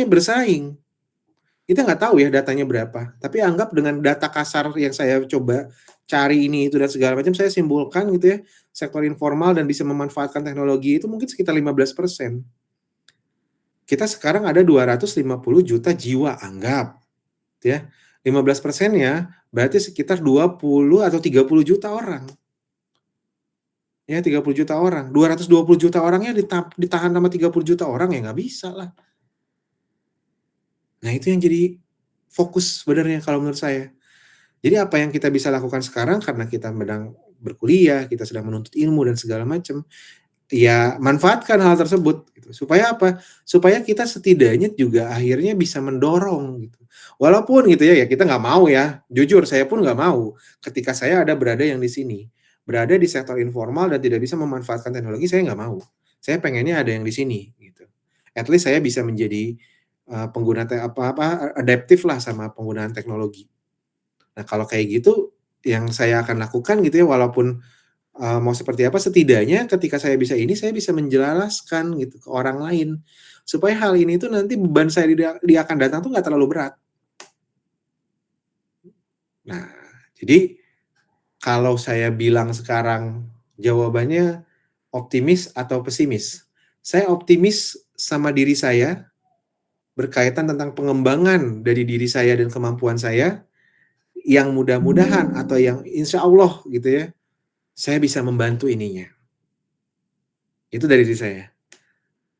bersaing. Kita nggak tahu ya datanya berapa, tapi anggap dengan data kasar yang saya coba cari ini, itu, dan segala macam, saya simpulkan gitu ya, sektor informal dan bisa memanfaatkan teknologi itu mungkin sekitar 15%. Kita sekarang ada 250 juta jiwa, anggap, ya. 15%-nya berarti sekitar 20 atau 30 juta orang. Ya, 30 juta orang. 220 juta orangnya ditahan sama 30 juta orang, ya nggak bisa lah. Nah, itu yang jadi fokus sebenarnya kalau menurut saya. Jadi apa yang kita bisa lakukan sekarang karena kita sedang berkuliah, kita sedang menuntut ilmu dan segala macam, ya manfaatkan hal tersebut gitu. Supaya apa? Supaya kita setidaknya juga akhirnya bisa mendorong gitu. Walaupun gitu ya, ya kita nggak mau ya, jujur saya pun nggak mau ketika saya berada yang di sini, berada di sektor informal dan tidak bisa memanfaatkan teknologi, saya nggak mau. Saya pengennya ada yang di sini gitu. At least saya bisa menjadi, pengguna adaptif lah sama penggunaan teknologi. Nah, kalau kayak gitu yang saya akan lakukan gitu ya, walaupun, mau seperti apa, setidaknya ketika saya bisa ini, saya bisa menjelaskan gitu ke orang lain. Supaya hal ini tuh nanti beban saya di akan datang tuh nggak terlalu berat. Nah, jadi kalau saya bilang sekarang jawabannya optimis atau pesimis? Saya optimis sama diri saya, berkaitan tentang pengembangan dari diri saya dan kemampuan saya, yang mudah-mudahan atau yang insya Allah gitu ya, saya bisa membantu ininya. Itu dari diri saya.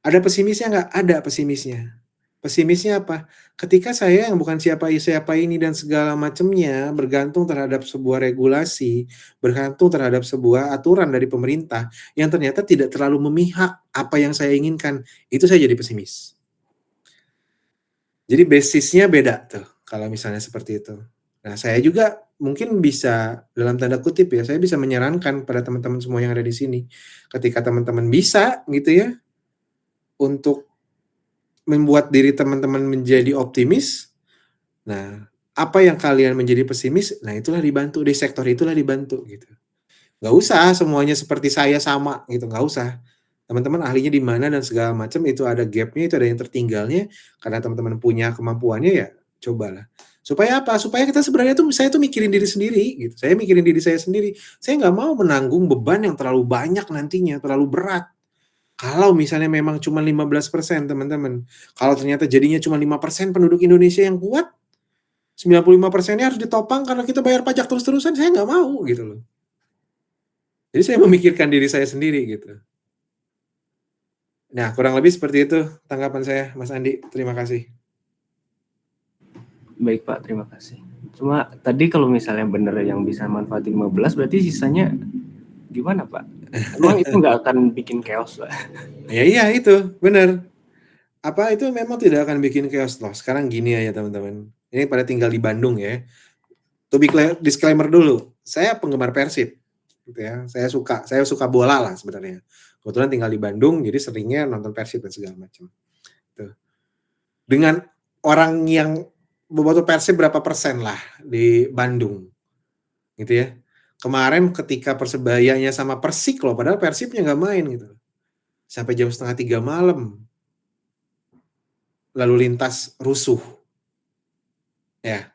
Ada pesimisnya nggak? Ada pesimisnya. Pesimisnya apa? Ketika saya yang bukan siapa-siapa ini dan segala macamnya, bergantung terhadap sebuah regulasi, bergantung terhadap sebuah aturan dari pemerintah, yang ternyata tidak terlalu memihak apa yang saya inginkan, itu saya jadi pesimis. Jadi basisnya beda tuh, kalau misalnya seperti itu. Nah, saya juga mungkin bisa, dalam tanda kutip ya, saya bisa menyarankan pada teman-teman semua yang ada di sini, ketika teman-teman bisa gitu ya, untuk membuat diri teman-teman menjadi optimis, nah, apa yang kalian menjadi pesimis, nah itulah dibantu, di sektor itulah dibantu gitu. Nggak usah semuanya seperti saya sama gitu, nggak usah. Teman-teman ahlinya di mana dan segala macam, itu ada gap-nya, itu ada yang tertinggalnya, karena teman-teman punya kemampuannya ya cobalah. Supaya apa? Supaya kita sebenarnya tuh, saya tuh mikirin diri sendiri gitu, saya mikirin diri saya sendiri. Saya nggak mau menanggung beban yang terlalu banyak nantinya, terlalu berat. Kalau misalnya memang cuma 15% teman-teman, kalau ternyata jadinya cuma 5% penduduk Indonesia yang kuat, 95%-nya harus ditopang karena kita bayar pajak terus-terusan, saya nggak mau gitu loh. Jadi saya memikirkan diri saya sendiri gitu. Nah, kurang lebih seperti itu tanggapan saya, Mas Andi. Terima kasih. Baik Pak, terima kasih. Cuma tadi kalau misalnya bener yang bisa manfaatin 15, berarti sisanya gimana Pak? Emang itu nggak akan bikin chaos Pak? Ya iya itu, bener. Apa itu memang tidak akan bikin chaos loh. Sekarang gini aja teman-teman, ini pada tinggal di Bandung ya. To be clear, disclaimer dulu, saya penggemar Persib gitu ya. Saya suka bola lah sebenarnya. Kebetulan tinggal di Bandung, jadi seringnya nonton Persib dan segala macam. Tuh. Dengan orang yang bobotoh Persib berapa persen lah di Bandung, gitu ya. Kemarin ketika Persebayanya sama Persik loh, padahal Persibnya nggak main gitu. Sampai jam 2:30 malam. Lalu lintas rusuh. Ya.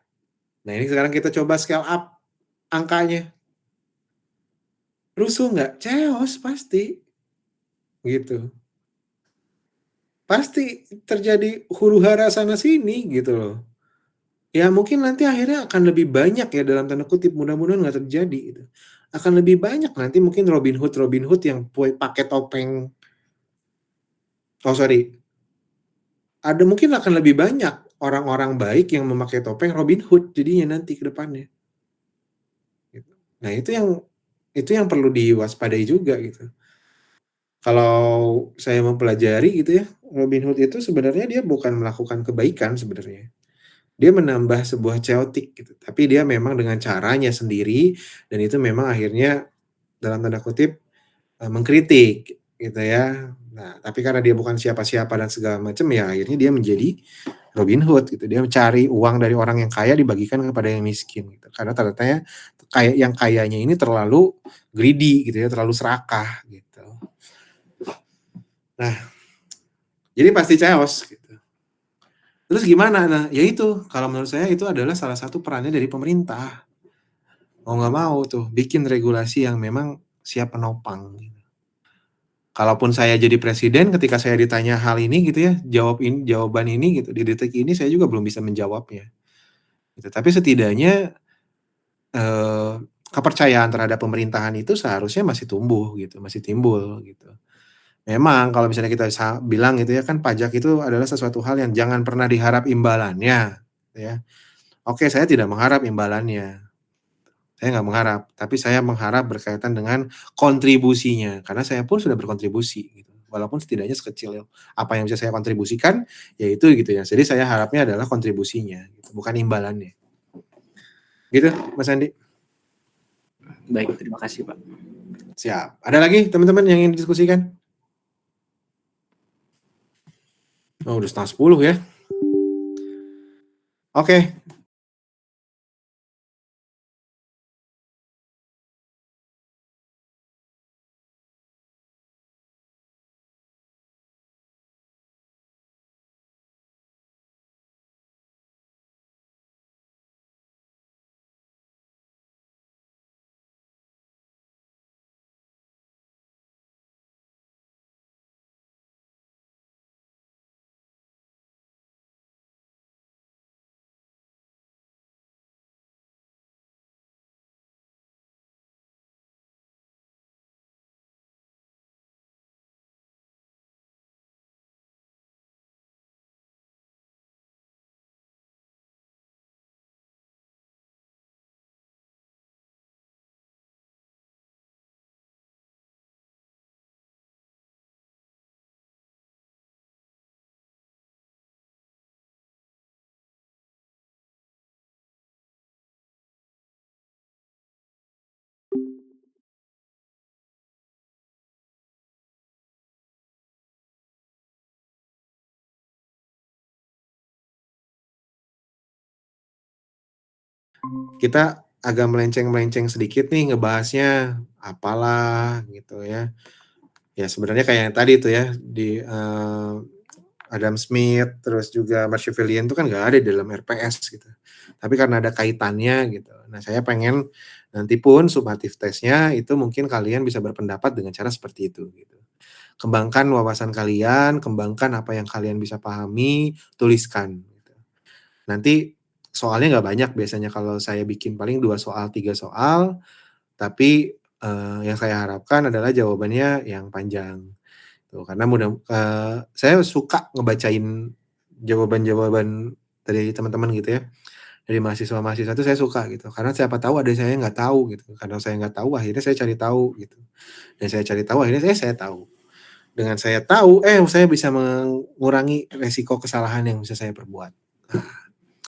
Nah ini sekarang kita coba scale up angkanya. Rusuh nggak? Chaos pasti. Gitu. Pasti terjadi huru-hara sana sini gitu loh. Ya mungkin nanti akhirnya akan lebih banyak ya dalam tanda kutip, mudah-mudahan nggak terjadi gitu. Akan lebih banyak nanti mungkin Robin Hood yang pakai topeng. Oh sorry, ada mungkin akan lebih banyak orang-orang baik yang memakai topeng Robin Hood jadinya nanti ke depannya. Gitu. Nah itu yang perlu diwaspadai juga gitu. Kalau saya mempelajari gitu ya, Robin Hood itu sebenarnya dia bukan melakukan kebaikan sebenarnya. Dia menambah sebuah chaotic gitu, tapi dia memang dengan caranya sendiri dan itu memang akhirnya dalam tanda kutip, mengkritik gitu ya. Nah, tapi karena dia bukan siapa-siapa dan segala macam ya akhirnya dia menjadi Robin Hood gitu. Dia mencari uang dari orang yang kaya dibagikan kepada yang miskin gitu. Karena ternyata yang kayanya ini terlalu greedy gitu ya, terlalu serakah gitu. Nah, jadi pasti chaos gitu. Terus gimana? Nah, ya itu, kalau menurut saya itu adalah salah satu perannya dari pemerintah. Mau nggak mau tuh, bikin regulasi yang memang siap menopang. Kalaupun saya jadi presiden, ketika saya ditanya hal ini gitu ya, jawaban ini gitu, di detik ini saya juga belum bisa menjawabnya. Gitu. Tapi setidaknya kepercayaan terhadap pemerintahan itu seharusnya masih tumbuh gitu, masih timbul gitu. Memang kalau misalnya kita bilang gitu ya kan pajak itu adalah sesuatu hal yang jangan pernah diharap imbalannya, gitu ya. Oke, saya tidak mengharap imbalannya, saya nggak mengharap, tapi saya mengharap berkaitan dengan kontribusinya, karena saya pun sudah berkontribusi gitu, walaupun setidaknya sekecil apa yang bisa saya kontribusikan, ya itu gitu ya. Jadi saya harapnya adalah kontribusinya gitu, bukan imbalannya. Gitu, Mas Andi. Baik, terima kasih Pak. Siap. Ada lagi teman-teman yang ingin didiskusikan? Oh, udah 9:30 ya. Oke. Kita agak melenceng-melenceng sedikit nih ngebahasnya apalah gitu ya. Ya sebenarnya kayak yang tadi tuh ya di, Adam Smith terus juga Machiavellian itu kan nggak ada di dalam RPS gitu. Tapi karena ada kaitannya gitu. Nah saya pengen nanti pun summative test-nya itu mungkin kalian bisa berpendapat dengan cara seperti itu gitu. Kembangkan wawasan kalian, kembangkan apa yang kalian bisa pahami, tuliskan gitu. Nanti soalnya nggak banyak biasanya kalau saya bikin paling 2 soal, 3 soal, tapi, yang saya harapkan adalah jawabannya yang panjang, tuh. Karena saya suka ngebacain jawaban-jawaban dari teman-teman gitu ya, dari mahasiswa-mahasiswa itu saya suka gitu, karena siapa tahu ada saya nggak tahu gitu, karena saya nggak tahu akhirnya saya cari tahu gitu, dan saya cari tahu akhirnya saya tahu. Dengan saya tahu, saya bisa mengurangi resiko kesalahan yang bisa saya perbuat.